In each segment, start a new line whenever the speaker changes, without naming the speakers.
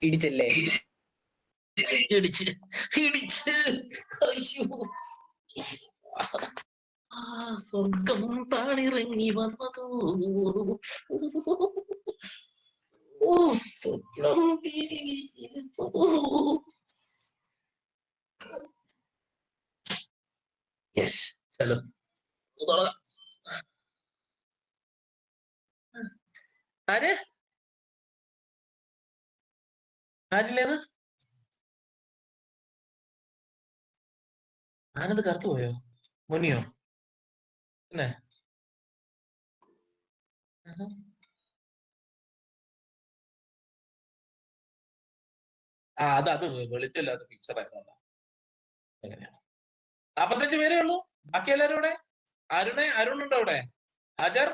ഇടിച്ചല്ലേ?
ഇടിച്ച് അയ്യോ, സ്വർഗം താണിറങ്ങി വന്നതോ, ഓ സ്വപ്നം യെസ്. ഹലോ, തുടങ്ങാം. ആര് ആരില്ലേന്ന്? ആനത് കറുത്തു പോയോ? മുനിയോ? പിന്നെ അത് വെളിച്ചല്ലാത്ത പിക്ചർ ആയതാണ്. എങ്ങനെയാ? 45 പേരേ ഉള്ളൂ. ബാക്കി എല്ലാരും ഇവിടെ. അരുണുണ്ടോ അവിടെ? ഹാജർ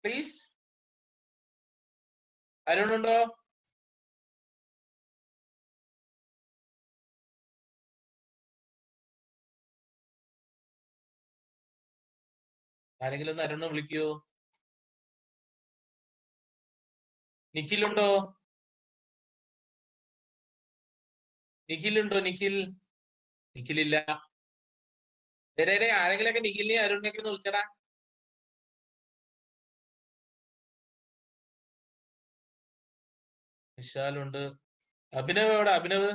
പ്ലീസ്. അരുണുണ്ടോ? ആരെങ്കിലും ഒന്ന് അരുണ് വിളിക്കൂ. നിഖിലുണ്ടോ? നിഖിലില്ല. ആരെങ്കിലൊക്കെ നിഖിലിനെ അരുണിനെയൊക്കെ ഒന്ന് വിളിച്ചടാ. വിശാലുണ്ട്. അഭിനവ് എവിടെ? അഭിനവ്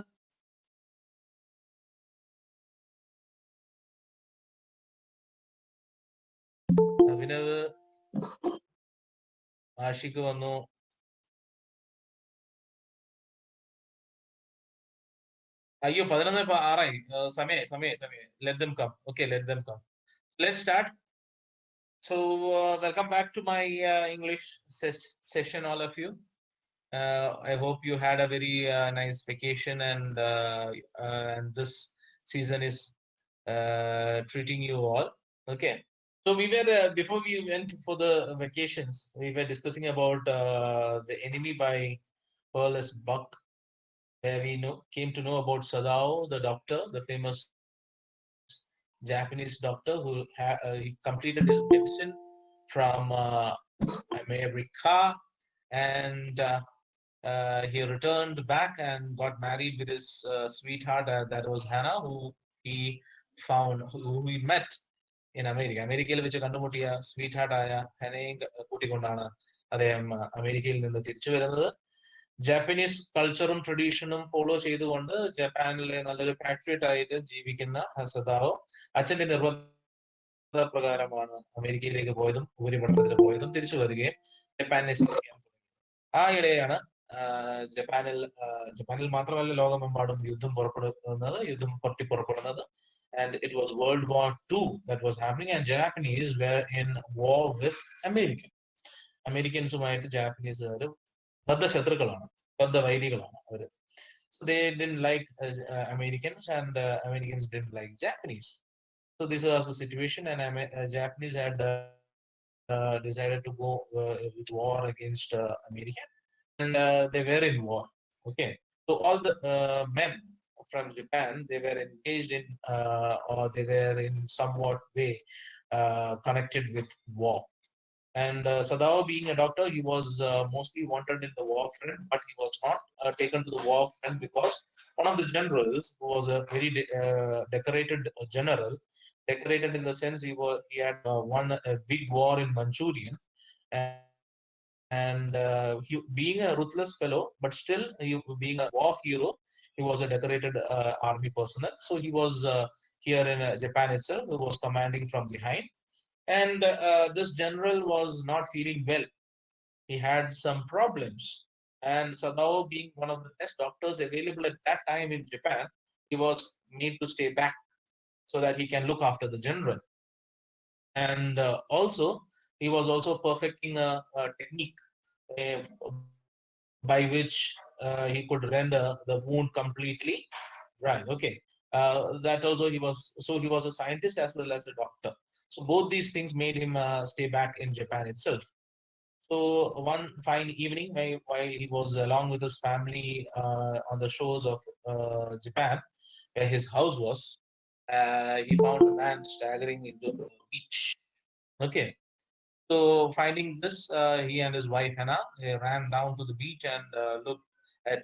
ആഷിക്ക് വന്നു. അയ്യോ 11:06. സമയ. Let them come. Okay, let them come. Let's start. So welcome back to my English session, all of you. I hope you had a very nice vacation, and this season is treating you all. Okay. So we were before we went for the vacations, we were discussing about The Enemy by Pearl S. Buck, where we came to know about Sadao, the doctor, the famous Japanese doctor who he completed his medicine from America, and he returned back and got married with his sweetheart, that was Hannah, who he met in America. അമേരിക്കയിൽ വെച്ച് കണ്ടുമുട്ടിയ sweet ആയ ഹനയും കൂട്ടിക്കൊണ്ടാണ് അദ്ദേഹം അമേരിക്കയിൽ നിന്ന് തിരിച്ചു വരുന്നത്. Japanese കൾച്ചറും ട്രഡീഷനും ഫോളോ ചെയ്തുകൊണ്ട് ജപ്പാനിലെ നല്ലൊരു പാട്രിയറ്റ് ആയിട്ട് ജീവിക്കുന്ന സദാവോ അച്ഛന്റെ നിർബന്ധപ്രകാരമാണ് അമേരിക്കയിലേക്ക് പോയതും ഉപരിപഠനത്തിന് പോയതും തിരിച്ചു വരികയും ജപ്പാനിലെ ആ ഇടെയാണ് ജപ്പാനിൽ മാത്രമല്ല ലോകമെമ്പാടും യുദ്ധം പൊട്ടിപ്പുറപ്പെടുന്നത്. And it was World War II that was happening, and Japanese were in war with അമേരിക്കൻസുമായിട്ട് ജാപ്പനീസുകാർ ബദ്ധശത്രുക്കളാണ്, ബദ്ധവൈരികളാണ് അവര്. So they didn't like Americans, and Americans didn't like Japanese. So this was the situation, and Japanese had decided to go with war against America, and they were in war. Okay, so all the men from Japan, they were engaged in or they were in somewhat way connected with war. And Sadao, being a doctor, he was mostly wanted in the war front, but he was not taken to the war front because one of the generals, who was a very decorated general, decorated in the sense he had won a big war in Manchurian, and he being a ruthless fellow, but still he being a war hero, he was a decorated army personnel. So he was here in Japan itself, who was commanding from behind. And this general was not feeling well. He had some problems. And Sadao, being one of the best doctors available at that time in Japan, he was need to stay back so that he can look after the general. And also, he was also perfecting a technique by which he could render the wound completely dry. Okay. That also he was a scientist as well as a doctor. So both these things made him stay back in Japan itself. So one fine evening, while he was along with his family on the shores of Japan, where his house was, he found a man staggering into the beach. Okay. So finding this, he and his wife Hannah ran down to the beach and looked at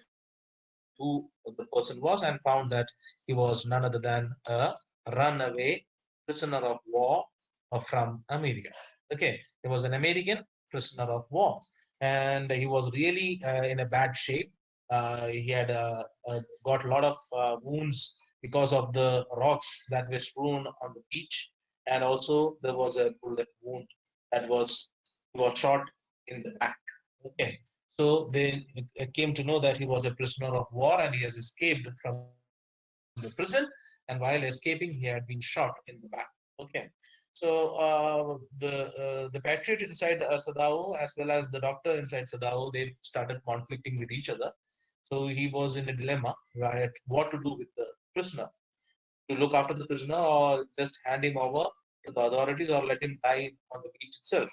who the person was and found that he was none other than a runaway prisoner of war from America. Okay, he was an American prisoner of war, and he was really in a bad shape. He had got a lot of wounds because of the rocks that were strewn on the beach, and also there was a bullet wound that was shot in the back. Okay, so they came to know that he was a prisoner of war and he has escaped from the prison. And while escaping, he had been shot in the back. Okay, so the patriot inside Sadao as well as the doctor inside Sadao, they started conflicting with each other. So he was in a dilemma right, what to do with the prisoner, to look after the prisoner or just hand him over to the authorities or let him die on the beach itself.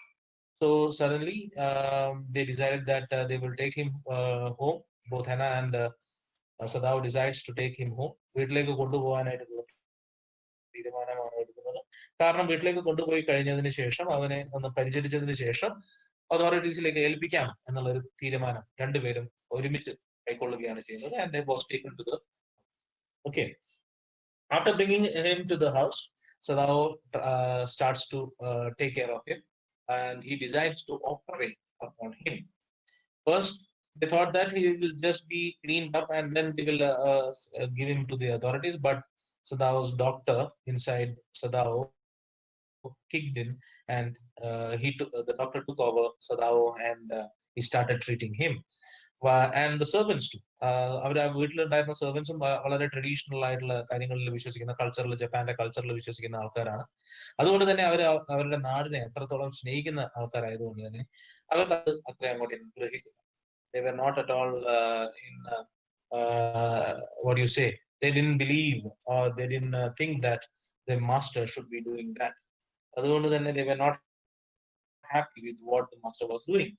So suddenly they decided that they will take him home. Both Hannah and Sadao decides to take him home. വീട്ടിലേക്ക് കൊണ്ടുപോകാനായിട്ടുള്ള തീരുമാനമാണ് എടുക്കുന്നത്. കാരണം വീട്ടിലേക്ക് കൊണ്ടുപോയി കഴിഞ്ഞതിന് ശേഷം അവനെ ഒന്ന് പരിചരിച്ചതിന് ശേഷം അതോറിറ്റീസിലേക്ക് ഏൽപ്പിക്കാം എന്നുള്ള ഒരു തീരുമാനം രണ്ടുപേരും ഒരുമിച്ച് കൈക്കൊള്ളുകയാണ് ചെയ്യുന്നത്. And they was taken to the okay. After bringing him to the house, Sadao starts to take care of him, and he decides to operate upon him. First, they thought that he will just be cleaned up and then they will give him to the authorities. But Sadao's doctor inside Sadao kicked in, and the doctor took over Sadao and he started treating him. And the servants too. അവർ ആ വീട്ടിലുണ്ടായിരുന്ന സെർവൻസും വളരെ traditional ആയിട്ടുള്ള കാര്യങ്ങളിൽ വിശ്വസിക്കുന്ന കൾച്ചറിൽ ജപ്പാന്റെ കൾച്ചറിൽ വിശ്വസിക്കുന്ന ആൾക്കാരാണ്. അതുകൊണ്ട് തന്നെ അവർ അവരുടെ നാടിനെ എത്രത്തോളം സ്നേഹിക്കുന്ന ആൾക്കാരായതുകൊണ്ട് തന്നെ അവർക്ക് അത് അത്ര അങ്ങോട്ട് ഗ്രഹിക്കില്ല. They were not at all what do you say? They didn't believe or they didn't think that their master should be doing that. അതുകൊണ്ട് തന്നെ they were not happy with what the master was doing.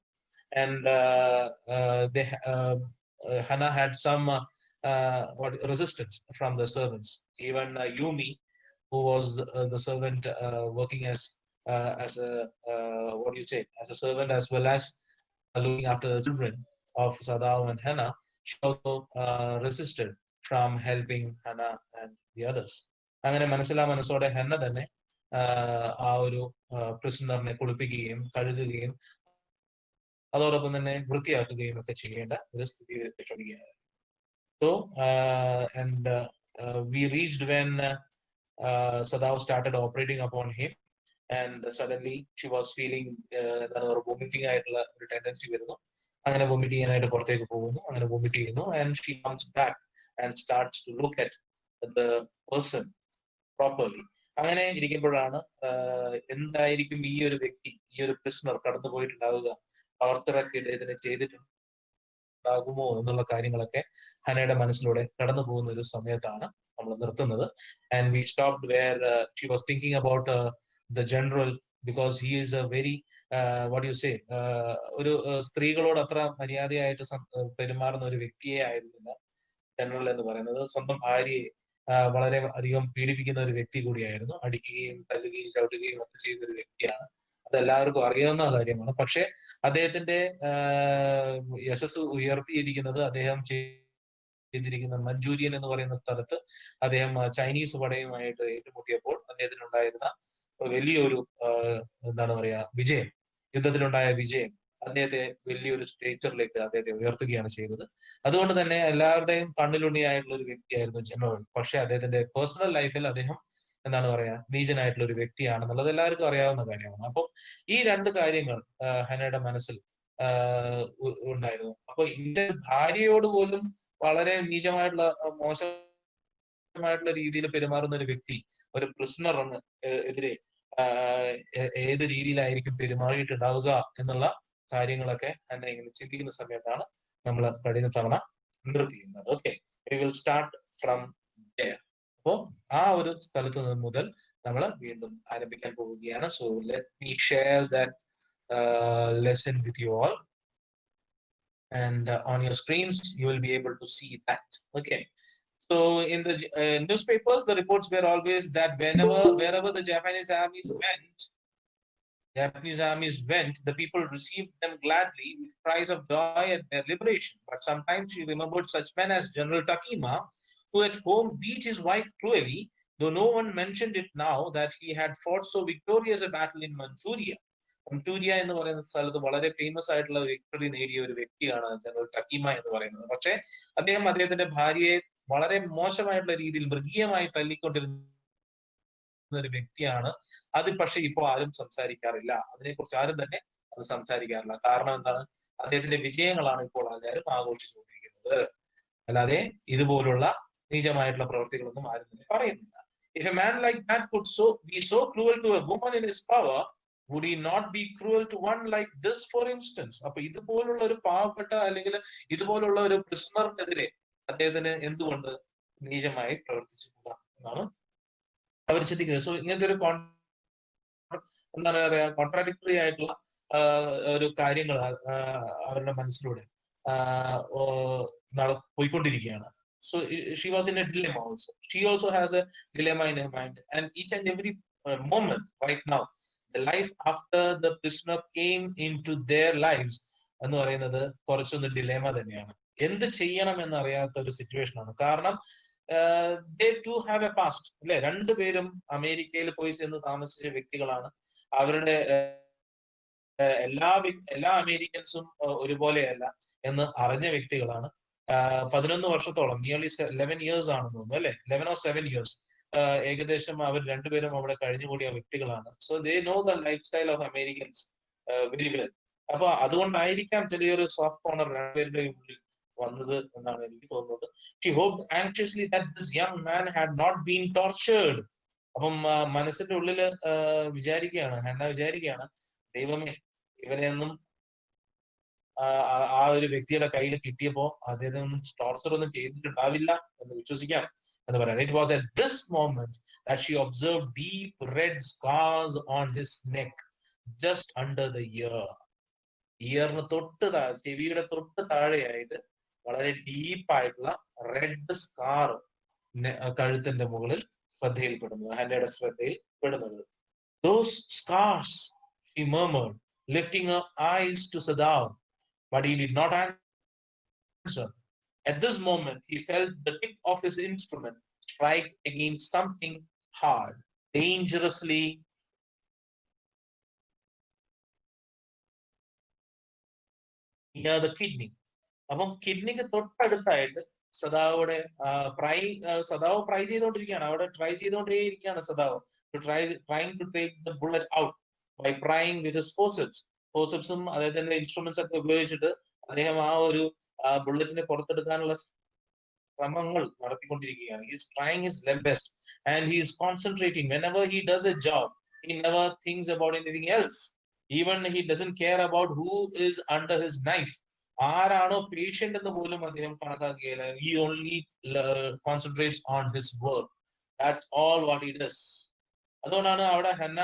And Hannah had some what resistance from the servants. Even Yumi, who was the servant working as a what do you say, as a servant as well as looking after the children of Sadao and Hannah, she also resisted from helping Hannah and the others. അങ്ങനെ മനസ്സോടെ henna തന്നെ ആ ഒരു പ്രിസണറിനെ കുളിപ്പിക്കുകയും കഴുകുകയും അതോടൊപ്പം തന്നെ വൃത്തിയാക്കുകയും ഒക്കെ ചെയ്യേണ്ട ഒരു സ്ഥിതി എത്തിക്കൊണ്ടിരിക്കുകയാണ്. So we reached when Sadao started operating upon him, and suddenly she was feeling എന്താണ് പറയുക വൊമിറ്റിംഗ് ആയിട്ടുള്ള ഒരു ടെൻഡൻസി വരുന്നു. അങ്ങനെ വൊമിറ്റ് ചെയ്യാനായിട്ട് പുറത്തേക്ക് പോകുന്നു, അങ്ങനെ വൊമിറ്റ് ചെയ്യുന്നു, and she comes back and starts to look at the person properly. അങ്ങനെ ഇരിക്കുമ്പോഴാണ് എന്തായിരിക്കും ഈ ഒരു വ്യക്തി, ഈ ഒരു പ്രിസണർ കടന്നു പോയിട്ടുണ്ടാവുക, പ്രവർത്തകർക്ക് ഇതിനെ ചെയ്തിട്ടുണ്ടാകുമോ എന്നുള്ള കാര്യങ്ങളൊക്കെ ഹനയുടെ മനസ്സിലൂടെ കടന്നു പോകുന്ന ഒരു സമയത്താണ് നമ്മൾ നിർത്തുന്നത്. And we stopped where she was thinking about the general, because he is a very what do you say, ഒരു സ്ത്രീകളോട് അത്ര മര്യാദയായിട്ട് പെരുമാറുന്ന ഒരു വ്യക്തിയെ ആയിരുന്നില്ല ജനറൽ എന്ന് പറയുന്നത്. സ്വന്തം ഭാര്യയെ വളരെ അധികം പീഡിപ്പിക്കുന്ന ഒരു വ്യക്തി കൂടിയായിരുന്നു. അടിക്കുകയും തല്ലുകയും ചവിട്ടുകയും ഒക്കെ ചെയ്യുന്ന ഒരു വ്യക്തിയാണ്. അതെല്ലാവർക്കും അറിയാവുന്ന കാര്യമാണ്. പക്ഷെ അദ്ദേഹത്തിന്റെ യശസ് ഉയർത്തിയിരിക്കുന്നത് അദ്ദേഹം ചെയ്തിരിക്കുന്ന മഞ്ചൂരിയൻ എന്ന് പറയുന്ന സ്ഥലത്ത് അദ്ദേഹം ചൈനീസ് പടയുമായിട്ട് ഏറ്റുമുട്ടിയപ്പോൾ അദ്ദേഹത്തിനുണ്ടായിരുന്ന വലിയൊരു എന്താണ് പറയാ വിജയം, യുദ്ധത്തിലുണ്ടായ വിജയം അദ്ദേഹത്തെ വലിയൊരു സ്റ്റേച്ചറിലേക്ക് അദ്ദേഹത്തെ ഉയർത്തുകയാണ് ചെയ്തത്. അതുകൊണ്ട് തന്നെ എല്ലാവരുടെയും കണ്ണിലുണ്ണിയായിട്ടുള്ള ഒരു വ്യക്തിയായിരുന്നു ജനറൽ. പക്ഷെ അദ്ദേഹത്തിന്റെ പേഴ്സണൽ ലൈഫിൽ അദ്ദേഹം എന്താണ് പറയാ നീചനായിട്ടുള്ള ഒരു വ്യക്തിയാണെന്നുള്ളത് എല്ലാവർക്കും അറിയാവുന്ന കാര്യമാണ്. അപ്പോൾ ഈ രണ്ട് കാര്യങ്ങൾ ഹനയുടെ മനസ്സിൽ ഉണ്ടായിരുന്നു. അപ്പൊ എന്റെ ഭാര്യയോട് പോലും വളരെ നീചമായിട്ടുള്ള മോശമായിട്ടുള്ള രീതിയിൽ പെരുമാറുന്ന ഒരു വ്യക്തി, ഒരു പ്രിസണറിന് എതിരെ ഏത് രീതിയിലായിരിക്കും പെരുമാറിയിട്ടുണ്ടാവുക എന്നുള്ള കാര്യങ്ങളൊക്കെ തന്നെ ഇങ്ങനെ ചിന്തിക്കുന്ന സമയത്താണ് നമ്മൾ കഴിഞ്ഞ തവണ നിർത്തിയിരുന്നത്. Okay, we will start from there. അപ്പോ ആ ഒരു സ്ഥലത്ത് നിന്ന് മുതൽ നമ്മൾ വീണ്ടും ആരംഭിക്കാൻ പോവുകയാണ്. So let me share that lesson with you all, and on your screens you will be able to see that. Okay, so in the newspapers the reports were always that wherever the Japanese armies went, Japanese armies went, the people received them gladly with cries of joy at their liberation. But sometimes she remembered such men as General Takima, who at home beat his wife cruelly, though no one mentioned it now that he had fought so victorious a battle in Manchuria. Manchuria എന്ന് പറയുന്ന സ്ഥലത്ത് വളരെ famous ആയിട്ടുള്ള ഒരു victory നേടിയ ഒരു വ്യക്തിയാണ് general ടക്കീമ എന്ന് പറയുന്നത്. പക്ഷേ അദ്ദേഹത്തിന്റെ ഭാര്യയെ വളരെ മോശമായിട്ടുള്ള രീതിയിൽ മൃഗീയമായി തല്ലിക്കൊണ്ടിരുന്ന ഒരു വ്യക്തിയാണ്. അത് പക്ഷെ ഇപ്പോൾ ആരും സംസാരിക്കാറില്ല, അതിനെക്കുറിച്ച് ആരും തന്നെ അത് സംസാരിക്കാറില്ല. കാരണം എന്താണ്? അദ്ദേഹത്തിന്റെ വിജയങ്ങളാണ് ഇപ്പോൾ എല്ലാവരും ആഘോഷിച്ചുകൊണ്ടിരിക്കുന്നത്, അല്ലാതെ ഇതുപോലുള്ള നീചമായിട്ടുള്ള പ്രവൃത്തികളൊന്നും ആരും തന്നെ പറയുന്നില്ല. If a man like that could be so cruel to a woman in his power, would he not be cruel to one like this, for instance? അപ്പൊ ഇതുപോലുള്ള ഒരു പാവപ്പെട്ട അല്ലെങ്കിൽ ഇതുപോലുള്ള ഒരു പ്രിസണറിനെതിരെ അദ്ദേഹത്തിന് എന്തുകൊണ്ട് നീചമായി പ്രവർത്തിച്ചിട്ടുള്ള എന്നാണ് അവർ ചിന്തിക്കുന്നത്. സോ ഇങ്ങനത്തെ ഒരു എന്താണ് പറയാ, കോൺട്രാഡിക്ടറി ആയിട്ടുള്ള ഒരു കാര്യങ്ങൾ അവരുടെ മനസ്സിലൂടെ പോയിക്കൊണ്ടിരിക്കുകയാണ്. So she was in a dilemma also. She also has a dilemma in her mind, and each and every moment right now, the life after the prisoner came into their lives എന്ന് പറയുന്നത് കുറച്ചൊന്ന് dilemma തന്നെയാണ്. എന്ത് ചെയ്യണം എന്നറിയാത്ത ഒരു situation ആണ്. കാരണം they too have a past, അല്ലെ? രണ്ടുപേരും അമേരിക്കയിൽ പോയി ചെന്ന് താമസിച്ച വ്യക്തികളാണ്. അവരുടെ എല്ലാ അമേരിക്കൻസും ഒരുപോലെയല്ല എന്ന് അറിഞ്ഞ വ്യക്തികളാണ്. 11 വർഷത്തോളം, നിയർലി 11 years ആണെന്ന് തോന്നുന്നു, അല്ലെ? 11 or 7 years ഏകദേശം അവർ രണ്ടുപേരും അവിടെ കഴിഞ്ഞുകൂടിയ വ്യക്തികളാണ്. So they know the life style of Americans very well. അപ്പൊ അതുകൊണ്ടായിരിക്കാം ചെറിയൊരു സോഫ്റ്റ് കോർണർ രണ്ടുപേരുടെ ഉള്ളിൽ വന്നത് എന്നാണ് എനിക്ക് തോന്നുന്നത്. She hoped anxiously that this young man had not been tortured. അപ്പം മനസ്സിന്റെ ഉള്ളില് വിചാരിക്കുകയാണ്, ഹന്ന വിചാരിക്കുകയാണ്, ദൈവമേ ഇവരെയൊന്നും ആ ഒരു വ്യക്തിയുടെ കയ്യിൽ കിട്ടിയപ്പോ അദ്ദേഹം ടോർച്ചർ ഒന്നും ചെയ്തിട്ടുണ്ടാവില്ല എന്ന് വിശ്വസിക്കാം എന്ന് പറയാം. It was at this moment that she observed deep red scars on his neck, just under the ear. ഇയറിന് തൊട്ട് ചെവിയുടെ തൊട്ട് താഴെയായിട്ട് വളരെ ഡീപ്പായിട്ടുള്ള റെഡ് സ്കാർ കഴുത്തിന്റെ മുകളിൽ ശ്രദ്ധയിൽപ്പെടുന്നത്, ഹന്നയുടെ ശ്രദ്ധയിൽപ്പെടുന്നത്. Those scars, she murmured, lifting her eyes to Sadao, but he did not answer. At this moment, he felt the tip of his instrument strike against something hard, dangerously near the kidney. അപ്പം കിഡ്നിക്ക് തൊട്ടടുത്തായിട്ട് സദാവിടെ സദാവ് try ചെയ്തുകൊണ്ടിരിക്കുകയാണ്, അവിടെ try ചെയ്തുകൊണ്ടേയിരിക്കുകയാണ് Sadao, trying to take the bullet out by prying with his forceps. ഫോർസെപ്സും അദ്ദേഹത്തിന്റെ instruments ഒക്കെ ഉപയോഗിച്ചിട്ട് അദ്ദേഹം ആ ഒരു ബുള്ളറ്റിനെ പുറത്തെടുക്കാനുള്ള ശ്രമങ്ങൾ നടത്തിക്കൊണ്ടിരിക്കുകയാണ്. He is trying his level best and he is concentrating. Whenever he does a job, he never thinks about anything else. Even he doesn't care about who is under his knife. ആരാണോ patient എന്ന് പോലും അദ്ദേഹം കണക്കാക്കിയില്ല. He only concentrates on his work. That's all what he does. അതുകൊണ്ടാണ് അവിടെ Hannah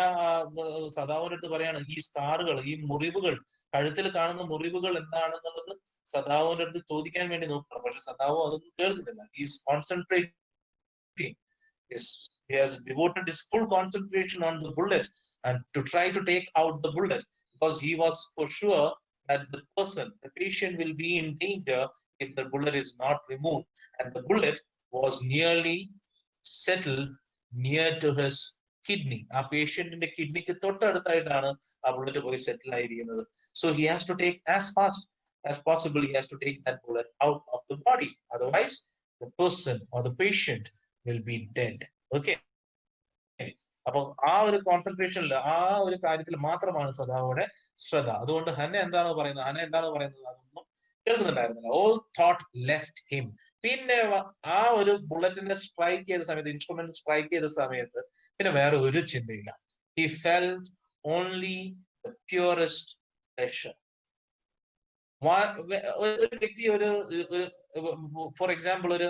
സദാവിന്റെ അടുത്ത് പറയാണ്, ഈ സ്കാറുകൾ, ഈ മുറിവുകൾ, കഴുത്തിൽ കാണുന്ന മുറിവുകൾ എന്താണെന്നുള്ളത് സദാവിന്റെ അടുത്ത് ചോദിക്കാൻ വേണ്ടി നോക്കണം. പക്ഷെ സദാവ് അതൊന്നും കേൾക്കുന്നില്ല. He's concentrating. He has devoted his full concentration on the bullet and to try to take out the bullet, because he was for sure that the person, the patient, will be in danger if the bullet is not removed. And the bullet was nearly settled near to his kidney. ആ പേഷ്യന്റിന്റെ കിഡ്നിക്ക് തൊട്ടടുത്തായിട്ടാണ് ആ bullet പോയി സെറ്റിൽ ആയിരിക്കുന്നത്. So he has to take as fast as possible, he has to take that bullet out of the body. Otherwise, the person or the patient will be dead. Okay. അപ്പൊ ആ ഒരു കോൺസെൻട്രേഷനിൽ, ആ ഒരു കാര്യത്തിൽ മാത്രമാണ് സദാവിടെ ശ്രദ്ധ. അതുകൊണ്ട് ഹന്ന എന്താണ് പറയുന്നത്, അതൊന്നും കേൾക്കുന്നുണ്ടായിരുന്നില്ല. All thought left him. പിന്നെ ആ ഒരു ബുള്ളറ്റിനെ സ്ട്രൈക്ക് ചെയ്ത സമയത്ത്, ഇൻസ്ട്രുമെന്റ് സ്ട്രൈക്ക് ചെയ്ത സമയത്ത് പിന്നെ വേറെ ഒരു ചിന്തയില്ല. He felt only the purest pleasure. ഒരു വ്യക്തി ഫോർ എക്സാമ്പിൾ ഒരു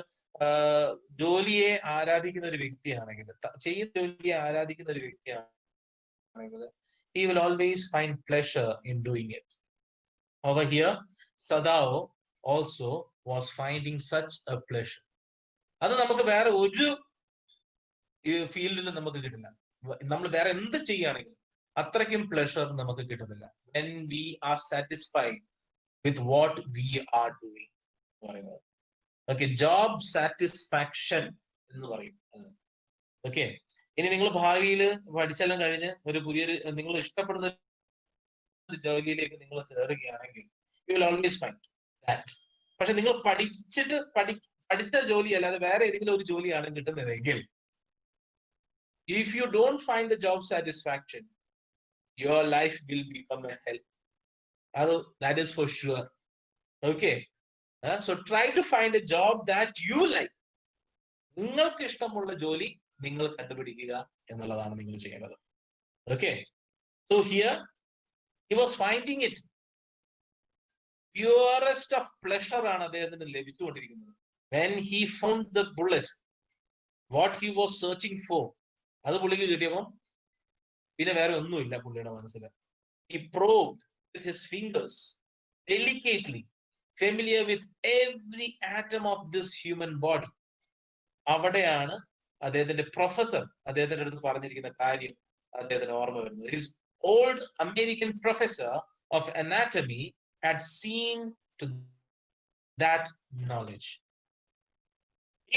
ജോലിയെ ആരാധിക്കുന്ന ഒരു വ്യക്തിയാണെങ്കിൽ, ചെയ്യുന്ന ജോലിയെ ആരാധിക്കുന്ന ഒരു വ്യക്തിയാണെങ്കിൽ, he will always find pleasure in doing it. Over here, Sadao also was finding such a pleasure. അത് നമുക്ക് വേറെ ഒരു ഫീൽഡിലും നമുക്ക് കിട്ടില്ല. നമ്മൾ വേറെ എന്ത് ചെയ്യുകയാണെങ്കിലും അത്രയ്ക്കും പ്ലഷർ നമുക്ക് കിട്ടുന്നില്ല. when we are satisfied with what we are doing എന്ന് പറയുന്നത്. ഓക്കെ, ജോബ് സാറ്റിസ്ഫാക്ഷൻ എന്ന് പറയും. ഓക്കെ, ഇനി നിങ്ങൾ ഭാവിയിൽ പഠിച്ചെല്ലാം കഴിഞ്ഞ് ഒരു പുതിയൊരു നിങ്ങൾ ഇഷ്ടപ്പെടുന്ന ഒരു ജോലിയിലേക്ക് നിങ്ങൾ കയറുകയാണെങ്കിൽ you will always find that. പക്ഷെ നിങ്ങൾ പഠിച്ച ജോലി അല്ലാതെ വേറെ ഏതെങ്കിലും ഒരു ജോലിയാണ് കിട്ടുന്നതെങ്കിൽ if you don't find the job satisfaction, your life will become a hell. That is for sure. Okay, so try to find a job that you like. നിങ്ങൾക്ക് ഇഷ്ടമുള്ള ജോലി നിങ്ങൾ കണ്ടുപിടിക്കുക എന്നുള്ളതാണ് നിങ്ങൾ ചെയ്യേണ്ടത്. Okay, so here he was finding it. Purest of pleasure ആണ് അദ്ദേഹത്തിന് ലഭിച്ചുകൊണ്ടിരിക്കുന്നത്. When he found the bullet, what he was searching for, അത് പുള്ളിക്ക് കിട്ടിയപ്പം പിന്നെ വേറെ ഒന്നുമില്ല പുള്ളിയുടെ മനസ്സിൽ. He probed with his fingers delicately, familiar with every atom of this human body. അവിടെയാണ് അദ്ദേഹത്തിന്റെ പ്രൊഫസർ അദ്ദേഹത്തിന്റെ അടുത്ത് പറഞ്ഞിരിക്കുന്ന കാര്യം അദ്ദേഹത്തിന് ഓർമ്മ വരുന്നത്. His old American professor of anatomy had seen to that knowledge.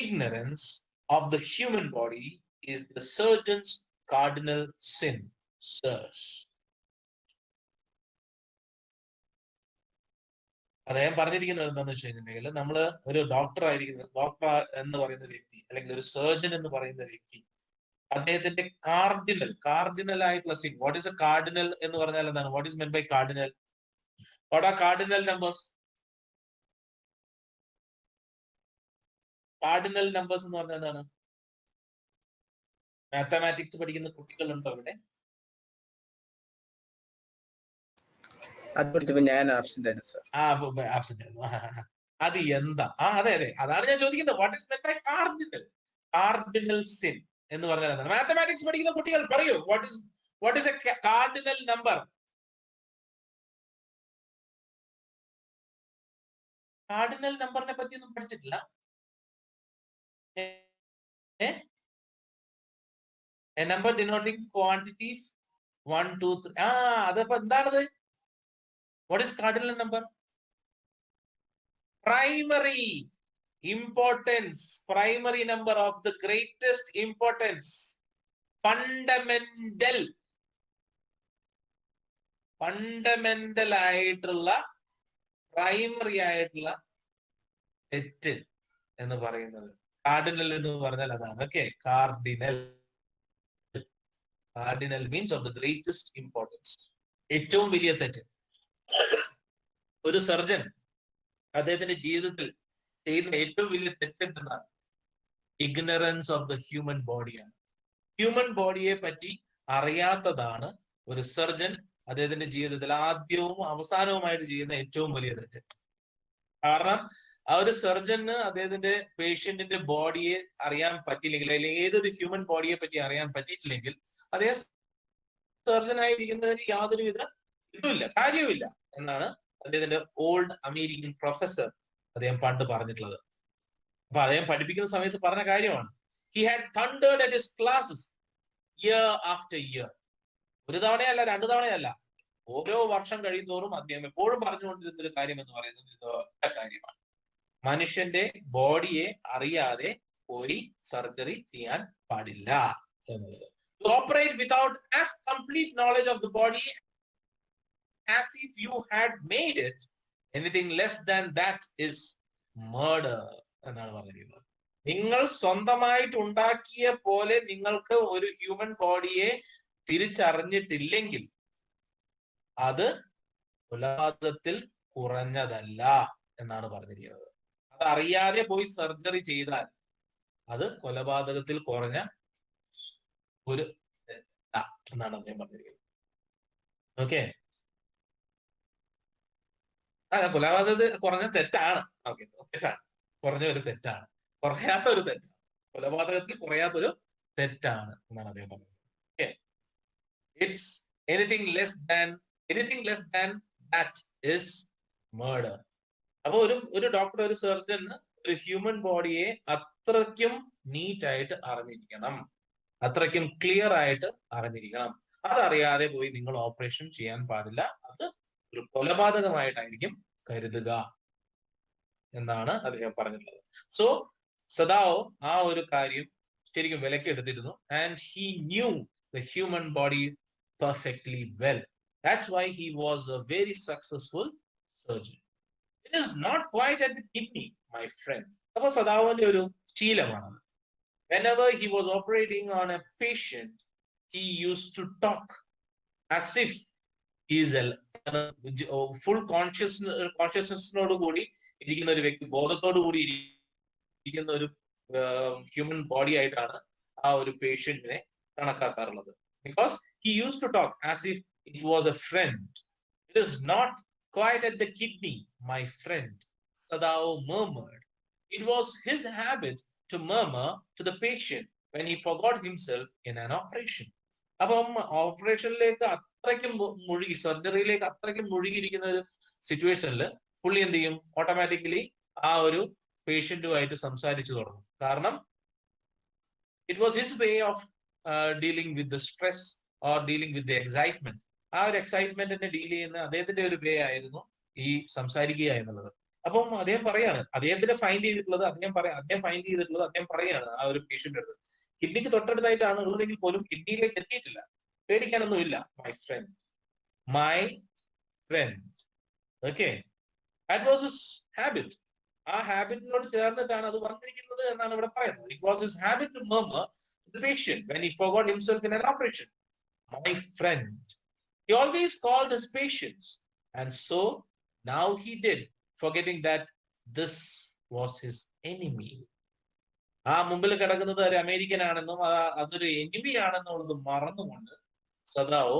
Ignorance of the human body is the surgeon's cardinal sin, sirs. അദ്ദേഹം പറഞ്ഞിരിക്കുന്നത് എന്താണെന്ന് വെച്ച് കഴിഞ്ഞിട്ടുണ്ടെങ്കിൽ നമ്മൾ ഒരു ഡോക്ടർ എന്ന് പറയുന്ന വ്യക്തി അല്ലെങ്കിൽ ഒരു സർജൻ എന്ന് പറയുന്ന വ്യക്തി അദ്ദേഹത്തിന്റെ കാർഡിനൽ ആയിട്ടുള്ള sin. What is a cardinal എന്ന് പറഞ്ഞാൽ എന്താണ്? What is meant by cardinal? What are cardinal numbers? Cardinal numbers എന്ന് പറഞ്ഞാൽ എന്താണ്? മാത്തമാറ്റിക്സ് പഠിക്കുന്ന കുട്ടികളുണ്ടോ ഇവിടെ?
ഞാൻ ആബ്സെന്റ് ആയിരുന്നു സർ.
ആബ്സെന്റ് ആയിരുന്നു. അത് എന്താ? അതെ അതാണ് ഞാൻ ചോദിക്കുന്നത്. What is meant by cardinal sin എന്ന് പറഞ്ഞാൽ എന്താണ്? മാത്തമാറ്റിക്സ് പഠിക്കുന്ന കുട്ടികൾ പറയൂ, what is a cardinal number? Cardinal നമ്പറിനെ പറ്റി ഒന്നും പഠിച്ചിട്ടില്ല. A number denoting quantities 1, 2, 3. അതപ്പോ എന്താണത്? What is cardinal number? Primary importance, primary number of the greatest importance, fundamental ആയിട്ടുള്ള പ്രൈമറി ആയിട്ടുള്ള തെറ്റ് എന്ന് പറയുന്നത്. കാർഡിനൽ എന്ന് പറഞ്ഞാൽ അതാണ്. Okay, cardinal means of the greatest importance, ഏറ്റവും വലിയ തെറ്റ്. ഒരു സർജൻ അദ്ദേഹത്തിന്റെ ജീവിതത്തിൽ ചെയ്യുന്ന ഏറ്റവും വലിയ തെറ്റ് എന്താണ്? ഇഗ്നറൻസ് ഓഫ് ദ ഹ്യൂമൻ ബോഡിയാണ്. ഹ്യൂമൻ ബോഡിയെ പറ്റി അറിയാത്തതാണ് ഒരു സർജൻ അദ്ദേഹത്തിന്റെ ജീവിതത്തിൽ ആദ്യവും അവസാനവുമായിട്ട് ചെയ്യുന്ന ഏറ്റവും വലിയ തെറ്റ്. കാരണം ആ ഒരു സർജന് അദ്ദേഹത്തിന്റെ പേഷ്യന്റിന്റെ ബോഡിയെ അറിയാൻ പറ്റിയില്ലെങ്കിൽ, അല്ലെങ്കിൽ ഏതൊരു ഹ്യൂമൻ ബോഡിയെ പറ്റി അറിയാൻ പറ്റിയിട്ടില്ലെങ്കിൽ അദ്ദേഹം സർജനായിരിക്കുന്നതിന് യാതൊരുവിധ ഇതുമില്ല, കാര്യവുമില്ല എന്നാണ് അദ്ദേഹത്തിന്റെ ഓൾഡ് അമേരിക്കൻ പ്രൊഫസർ അദ്ദേഹം പണ്ട് പറഞ്ഞിട്ടുള്ളത്. അപ്പൊ അദ്ദേഹം പഠിപ്പിക്കുന്ന സമയത്ത് പറഞ്ഞ കാര്യമാണ്. He had thundered at his classes year after year. ഒരു തവണയല്ല, 2 തവണയല്ല, ഓരോ വർഷം കഴിയുന്തോറും അദ്ദേഹം എപ്പോഴും പറഞ്ഞുകൊണ്ടിരുന്ന ഒരു കാര്യം എന്ന് പറയുന്നത് ഇതൊറ്റ കാര്യമാണ്: മനുഷ്യന്റെ ബോഡിയെ അറിയാതെ പോയി സർജറി ചെയ്യാൻ പാടില്ല എന്നത്. To operate without as complete knowledge of the body as if you had made it, anything less than that is murder എന്നാണ് പറഞ്ഞിരിക്കുന്നത്. നിങ്ങൾ സ്വന്തമായിട്ട് ഉണ്ടാക്കിയ പോലെ നിങ്ങൾക്ക് ഒരു ഹ്യൂമൻ ബോഡിയെ തിരിച്ചറിഞ്ഞിട്ടില്ലെങ്കിൽ അത് കൊലപാതകത്തിൽ കുറഞ്ഞതല്ല എന്നാണ് പറഞ്ഞിരിക്കുന്നത്. അത് അറിയാതെ പോയി സർജറി ചെയ്താൽ അത് കൊലപാതകത്തിൽ കുറഞ്ഞ ഒരു എന്നാണ് അദ്ദേഹം പറഞ്ഞിരിക്കുന്നത്. ഓക്കെ, കൊലപാതകത്തിൽ കുറഞ്ഞ തെറ്റാണ്. ഓക്കെ, തെറ്റാണ്, കുറഞ്ഞ ഒരു തെറ്റാണ്, കുറയാത്ത ഒരു തെറ്റാണ്, കൊലപാതകത്തിൽ കുറയാത്തൊരു തെറ്റാണ് എന്നാണ് അദ്ദേഹം പറഞ്ഞത്. Okay, it's anything less than that is murder. അപ്പൊ ഒരു ഡോക്ടർ, ഒരു സർജന് ഒരു ഹ്യൂമൻ ബോഡിയെ അത്രയ്ക്കും നീറ്റ് ആയിട്ട് അറിഞ്ഞിരിക്കണം, അത്രയ്ക്കും ക്ലിയർ ആയിട്ട് അറിഞ്ഞിരിക്കണം. അതറിയാതെ പോയി നിങ്ങൾ ഓപ്പറേഷൻ ചെയ്യാൻ പാടില്ല. അത് ഒരു കൊലപാതകമായിട്ടായിരിക്കും കരുതുക എന്നാണ് അദ്ദേഹം പറഞ്ഞിട്ടുള്ളത്. സോ സദാവോ ആ ഒരു കാര്യം ശരിക്കും വിലക്ക് എടുത്തിരുന്നു. And he knew the human body perfectly well. That's why he was a very successful surgeon. It is not quite at the kidney my friend. അപ്പൊ സദാവിന്റെ ഒരു ശീലമാണത്. Whenever he was operating on a patient, he used to talk as if he is a full consciousness കൂടി ഇരിക്കുന്ന ഒരു വ്യക്തി, ബോധത്തോടു കൂടി ഇരിക്കുന്ന ഒരു ഹ്യൂമൻ ബോഡി ആയിട്ടാണ് ആ ഒരു പേഷ്യന്റിനെ കണക്കാക്കാറുള്ളത്. Because he used to talk as if it was a friend. It is not quite at the kidney, my friend, Sadao murmured. It was his habit to murmur to the patient when he forgot himself in an operation. അപ്പം ഓപ്പറേഷനിലേക്ക് അത്രയ്ക്കും മുഴുകി, സർജറിയിലേക്ക് അത്രയ്ക്കും മുഴുകിയിരിക്കുന്ന ഒരു സിറ്റുവേഷനിൽ പുള്ളി എന്ത് ചെയ്യും? Automatically ആ ഒരു പേഷ്യന്റുമായിട്ട് സംസാരിച്ചു തുടങ്ങും. കാരണം it was his way of dealing with the stress or dealing with the excitement. ആ ഒരു എക്സൈറ്റ്മെന്റിനെ ഡീൽ ചെയ്യുന്ന അദ്ദേഹത്തിന്റെ ഒരു വേ ആയിരുന്നു ഈ സംസാരിക്കുക എന്നുള്ളത്. അപ്പം അദ്ദേഹം പറയാണ്, അദ്ദേഹത്തിന് ഫൈൻഡ് ചെയ്തിട്ടുള്ളത് അദ്ദേഹം പറയാണ് ആ ഒരു പേഷ്യന്റ് അടുത്ത്. കിഡ്നിക്ക് തൊട്ടടുത്തായിട്ടാണ് ഉള്ളതെങ്കിൽ പോലും കിഡ്നിയിലേക്ക് എത്തിയിട്ടില്ല. പേടിക്കാനൊന്നും ഇല്ല. My friend okay, that was his habit. ആ ഹാബിറ്റിനോട് ചേർന്നിട്ടാണ് അത് വന്നിരിക്കുന്നത് എന്നാണ് ഇവിടെ പറയുന്നത്. It was his habit to murmur to the patient when he forgot himself in an operation. My friend. He always called his patients, and so now he did, forgetting that this was his enemy. ആ മുമ്പിൽ കിടക്കുന്നത് ഒരു American ആണെന്നും അതൊരു enemy ആണെന്നുള്ളത് മറന്നുകൊണ്ട് സദാവോ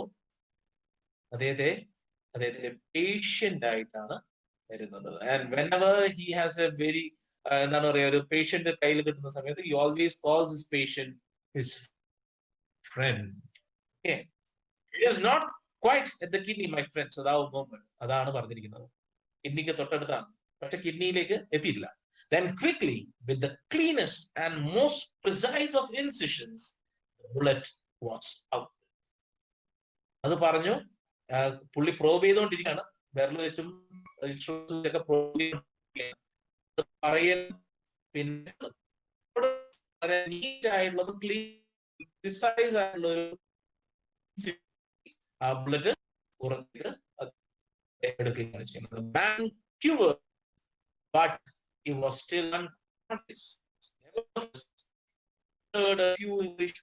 അദ്ദേഹത്തിന്റെ patient ആയിട്ടാണ് വരുന്നത്. And whenever he has a very എന്താണ് പറയാ, ഒരു പേഷ്യന്റ് കയ്യിൽ കിട്ടുന്ന സമയത്ത് he always calls his patient his friend. Okay, it is not quite at the kidney, my friend, സദാവോ murmured. അതാണ് പറഞ്ഞിരിക്കുന്നത്. കിഡ്നിക്ക് തൊട്ടടുത്താണ്, പക്ഷെ കിഡ്നിയിലേക്ക് എത്തിയിട്ടില്ല. Then quickly, with the cleanest and most precise of incisions, the bullet was out. അത് പറഞ്ഞു. പുള്ളി probe ചെയ്തുകൊണ്ടിരിക്കുകയാണ്, വിരൽ വെച്ചും ഒക്കെ പ്രോബ് പറയ. പിന്നെ നീറ്റ് ആയിട്ടുള്ളത്, പ്രിസൈസ് ആയിട്ടുള്ള ഒരു ആ ബുള്ളറ്റ് പുറത്തേക്ക് എടുക്കുകയാണ് ചെയ്യുന്നത്. Man cured, but he was still unconscious. A few English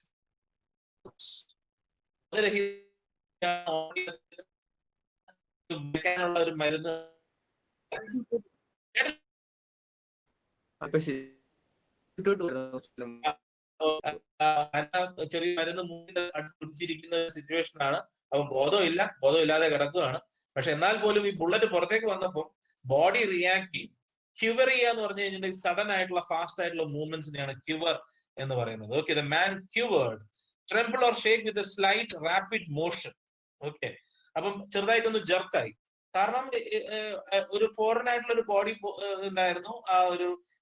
words. ഒരു മരുന്ന് ചെറിയ മരുന്ന് മുന്നിൽ പിടിച്ചിരിക്കുന്ന സിറ്റുവേഷൻ ആണ്. അപ്പൊ ബോധമില്ലാതെ കിടക്കുകയാണ്. പക്ഷെ എന്നാൽ പോലും ഈ ബുള്ളറ്റ് പുറത്തേക്ക് വന്നപ്പോൾ ബോഡി റിയാക്ട് ചെയ്യും. ക്യൂവർ ചെയ്യുക എന്ന് പറഞ്ഞു കഴിഞ്ഞിട്ടുണ്ടെങ്കിൽ സഡൻ ആയിട്ടുള്ള ഫാസ്റ്റ് ആയിട്ടുള്ള മൂവ്മെന്റ്സിനെയാണ് ക്യൂവർ എന്ന് പറയുന്നത്. Okay, the man quivered, tremble or shake with a slight rapid motion. Okay, അപ്പം ചെറുതായിട്ടൊന്ന് ജർക്കായി. കാരണം ഒരു ഫോറിൻ ആയിട്ടുള്ള ഒരു ബോഡി ഉണ്ടായിരുന്നു.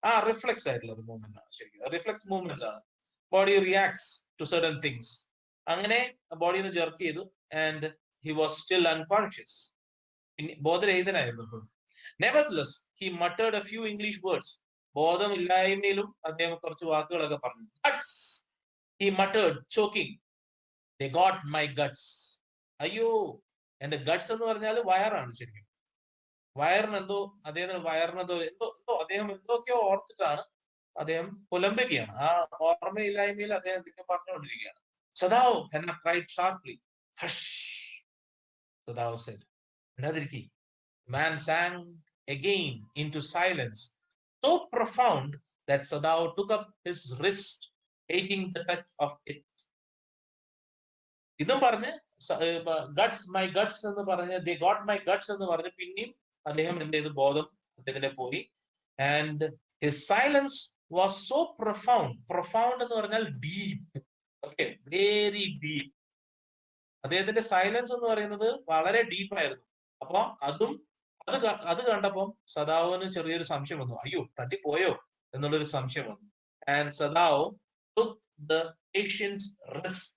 ആ റിഫ്ലെക്സ് ആയിട്ടുള്ള ഒരു മൂവ്മെന്റ് ആണ്. ശരിക്കും റിഫ്ലെക്സ് മൂവ്മെന്റ്സ് ആണ്. Body reacts to certain things. അങ്ങനെ ബോഡി ഒന്ന് ജർക്ക് ചെയ്തു. And he was still unconscious. ബോധരഹിതനായിരുന്നു. Nevertheless, he muttered a few English words. ബോധമില്ലായ്മയിലും അദ്ദേഹം കുറച്ച് വാക്കുകളൊക്കെ പറഞ്ഞു. Guts, he muttered, choking. They got my guts. അയ്യോ, എന്റെ ഗട്ട്സ് എന്ന് പറഞ്ഞാൽ വയറാണ്. ശരിക്കും വയറിനെന്തോ അദ്ദേഹം എന്തൊക്കെയോ ഓർത്തിട്ടാണ് അദ്ദേഹം പുലമ്പുകയാണ്. ആ ഓർമ്മയില്ലായ്മയിൽ അദ്ദേഹം പറഞ്ഞുകൊണ്ടിരിക്കുകയാണ്. Sadao, Henna cried sharply. Hush, Sadao said. മിണ്ടാതിരിക്കി. Man sank again into silence, so profound that Sadao took up his wrist, hating the touch of it. ഇതും പറഞ്ഞ് ഗട്ട്സ്, മൈ ഗട്ട്സ് എന്ന് പറഞ്ഞ്, they got my guts എന്ന് പറഞ്ഞ് പിന്നെയും അദ്ദേഹം എന്ത് ചെയ്തു? ബോധം അദ്ദേഹത്തിന്റെ പോയി. And his silence was so profound. Profound എന്ന് പറഞ്ഞാൽ ഡീപ്പ്. Okay, very deep. അദ്ദേഹത്തിന്റെ സൈലൻസ് എന്ന് പറയുന്നത് വളരെ ഡീപ്പായിരുന്നു. അപ്പൊ അത് കണ്ടപ്പം സദാവിന് ചെറിയൊരു സംശയം വന്നു. അയ്യോ, തട്ടിപ്പോയോ എന്നുള്ളൊരു സംശയം വന്നു. And സദാവ് took the patient's wrist.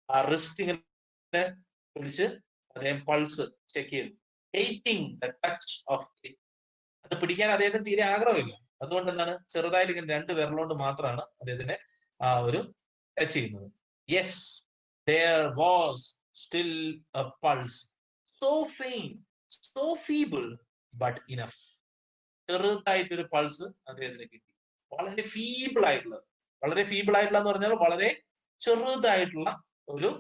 ആ റിസ്റ്റ് ഇങ്ങനെ പിടിച്ച് അദ്ദേഹം പൾസ് ചെക്ക് ചെയ്തു. Hating the touch of it. അത് പിടിക്കാൻ അദ്ദേഹത്തിന് തീരെ ആഗ്രഹമില്ല. അതുകൊണ്ട് എന്താണ്, ചെറുതായിട്ട് ഇങ്ങനെ 2 വിരലുകൊണ്ട് മാത്രമാണ് അദ്ദേഹത്തിനെ ആ ഒരു ടച്ച് ചെയ്യുന്നത്. Yes, there was still a pulse, so faint, so feeble, but enough. ചെറുതായിട്ടൊരു പൾസ് അദ്ദേഹത്തിന് കിട്ടി. വളരെ ഫീബിൾ ആയിട്ടുള്ള, വളരെ ഫീബിൾ ആയിട്ടുള്ള എന്ന് പറഞ്ഞാൽ വളരെ ചെറുതായിട്ടുള്ള ഒരു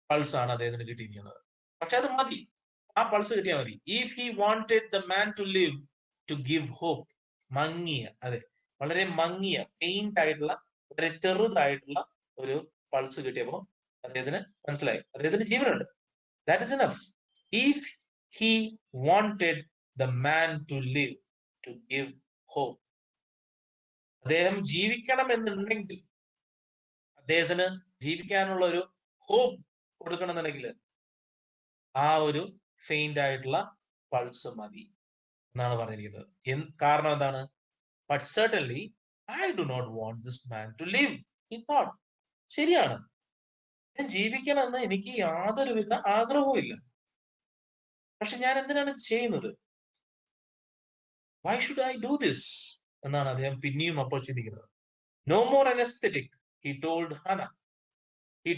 പൾസ് ആണ് അദ്ദേഹത്തിന് കിട്ടിയിരിക്കുന്നത്. പക്ഷെ അത് മതി, ആ പൾസ് കിട്ടിയാൽ മതി. If he wanted the man to live to give hope. മങ്ങിയ, അതെ, വളരെ മങ്ങിയ, ഫെയിന്റ് ആയിട്ടുള്ള, വളരെ ചെറുതായിട്ടുള്ള ഒരു പൾസ് കിട്ടിയപ്പോൾ അദ്ദേഹത്തിന് മനസ്സിലായി അദ്ദേഹത്തിന് ജീവനുണ്ട്. That is enough. If he wanted the man to live to give hope. അദ്ദേഹം ജീവിക്കണം എന്നുണ്ടെങ്കിൽ, അദ്ദേഹത്തിന് ജീവിക്കാനുള്ള ഒരു ഹോപ്പ് കൊടുക്കണമെന്നുണ്ടെങ്കിൽ ആ ഒരു ഫെയിന്റ് ആയിട്ടുള്ള പൾസ് മതി എന്നാണ് പറഞ്ഞിരിക്കുന്നത്. കാരണം എന്താണ്? But certainly I do not want this man to live, he thought. ശരിയാണ്, ഞാൻ ജീവിക്കണമെന്ന് എനിക്ക് യാതൊരുവിധ ആഗ്രഹവും ഇല്ല. പക്ഷെ ഞാൻ എന്തിനാണ് ഇത് ചെയ്യുന്നത്? Why should I do this എന്നാണ് അദ്ദേഹം പിന്നെയും അപ്പോൾ ചിന്തിക്കുന്നത്. No more anaesthetic, he told Hanna. He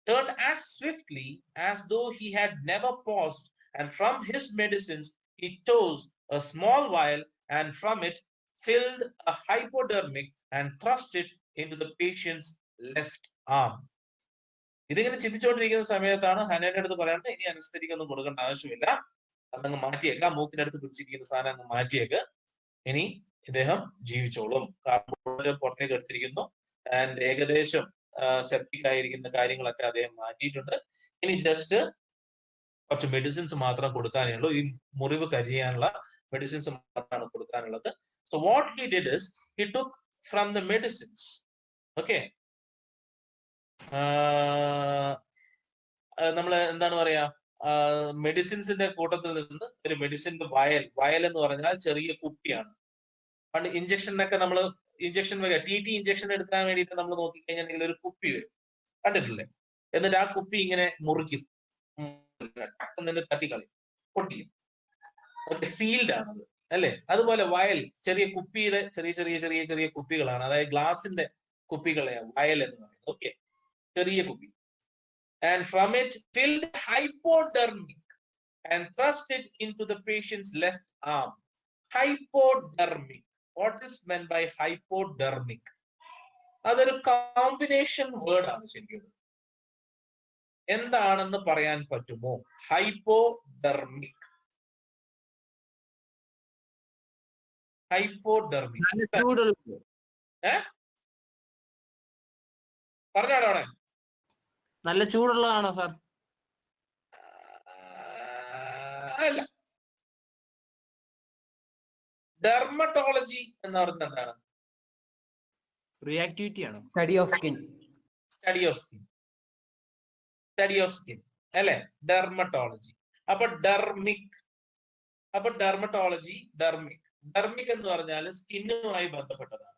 turned as swiftly as though he had never paused, and from his medicines he chose a small vial, and from it filled a hypodermic and thrust it into the patient's left arm. ഇതിങ്ങനെ ചിന്തിച്ചുകൊണ്ടിരിക്കുന്ന സമയത്താണ് ഹനയുടെ അടുത്ത് പറയുന്നത്, ഇനി anaesthetic ഒന്നും കൊടുക്കേണ്ട ആവശ്യമില്ല, അതങ്ങ് മാറ്റിയേക്ക്, ആ മൂക്കിന്റെ അടുത്ത് പിടിച്ചിരിക്കുന്ന സാധനം അങ്ങ് മാറ്റിയേക്ക്, ഇനി ഇദ്ദേഹം ജീവിച്ചോളും. കാരണം പുറത്തേക്ക് എടുത്തിരിക്കുന്നു, ആൻഡ് ഏകദേശം സെപ്റ്റിക് ആയിരിക്കുന്ന കാര്യങ്ങളൊക്കെ അദ്ദേഹം മാറ്റിയിട്ടുണ്ട്. ഇനി ജസ്റ്റ് കുറച്ച് മെഡിസിൻസ് മാത്രം കൊടുക്കാനേ ഉള്ളൂ. ഈ മുറിവ് കരിയാനുള്ള മെഡിസിൻസ് മാത്രമാണ് കൊടുക്കാനുള്ളത്. So what he did is he took from the medicines. Okay, നമ്മൾ എന്താണ് പറയാ, മെഡിസിൻസിന്റെ കൂട്ടത്തിൽ നിന്ന് ഒരു മെഡിസിന്റെ വയൽ എന്ന് പറഞ്ഞാൽ ചെറിയ കുപ്പിയാണ്. പണ്ട് ഇഞ്ചക്ഷനൊക്കെ നമ്മൾ ഇഞ്ചക്ഷൻ TT ഇഞ്ചക്ഷൻ എടുക്കാൻ വേണ്ടിയിട്ട് നമ്മൾ നോക്കിക്കഴിഞ്ഞാൽ ഒരു കുപ്പി വരും, കണ്ടിട്ടില്ലേ? എന്നിട്ട് ആ കുപ്പി ഇങ്ങനെ മുറിക്കും, തട്ടിക്കളി പൊട്ടിക്കും. ഓക്കെ, സീൽഡ് ആണത് അല്ലെ? അതുപോലെ വയൽ ചെറിയ കുപ്പിയുടെ ചെറിയ ചെറിയ ചെറിയ ചെറിയ കുപ്പികളാണ്, അതായത് ഗ്ലാസിന്റെ കുപ്പികളെ വയൽ എന്ന് പറയുന്നത്. ഓക്കെ, ചെറിയ കുപ്പി. And from it filled hypodermic and thrust it into the patient's left arm. Hypodermic. What is meant by hypodermic? അതൊരു കോമ്പിനേഷൻ വേർഡ് ആണ് ശരിക്കും. എന്താണെന്ന് പറയാൻ പറ്റുമോ? ഹൈപ്പോഡെർമിക്. ഹൈപ്പോഡെർമിക് പറഞ്ഞാടോ അവിടെ.
നല്ല ചൂടുള്ളതാണോ സാർ?
അല്ല, ഡെർമറ്റോളജി എന്ന് പറയുന്നത് എന്താണ്?
റിയാക്ടിവിറ്റി ആണോ?
Study of skin.
Study of skin, study of skin അല്ലെ? ഡെർമറ്റോളജി. അപ്പൊ ഡെർമിക്, അപ്പൊ ഡെർമറ്റോളജി, ഡെർമിക്. ഡെർമിക് എന്ന് പറഞ്ഞാൽ സ്കിന്നുമായി ബന്ധപ്പെട്ടതാണ്.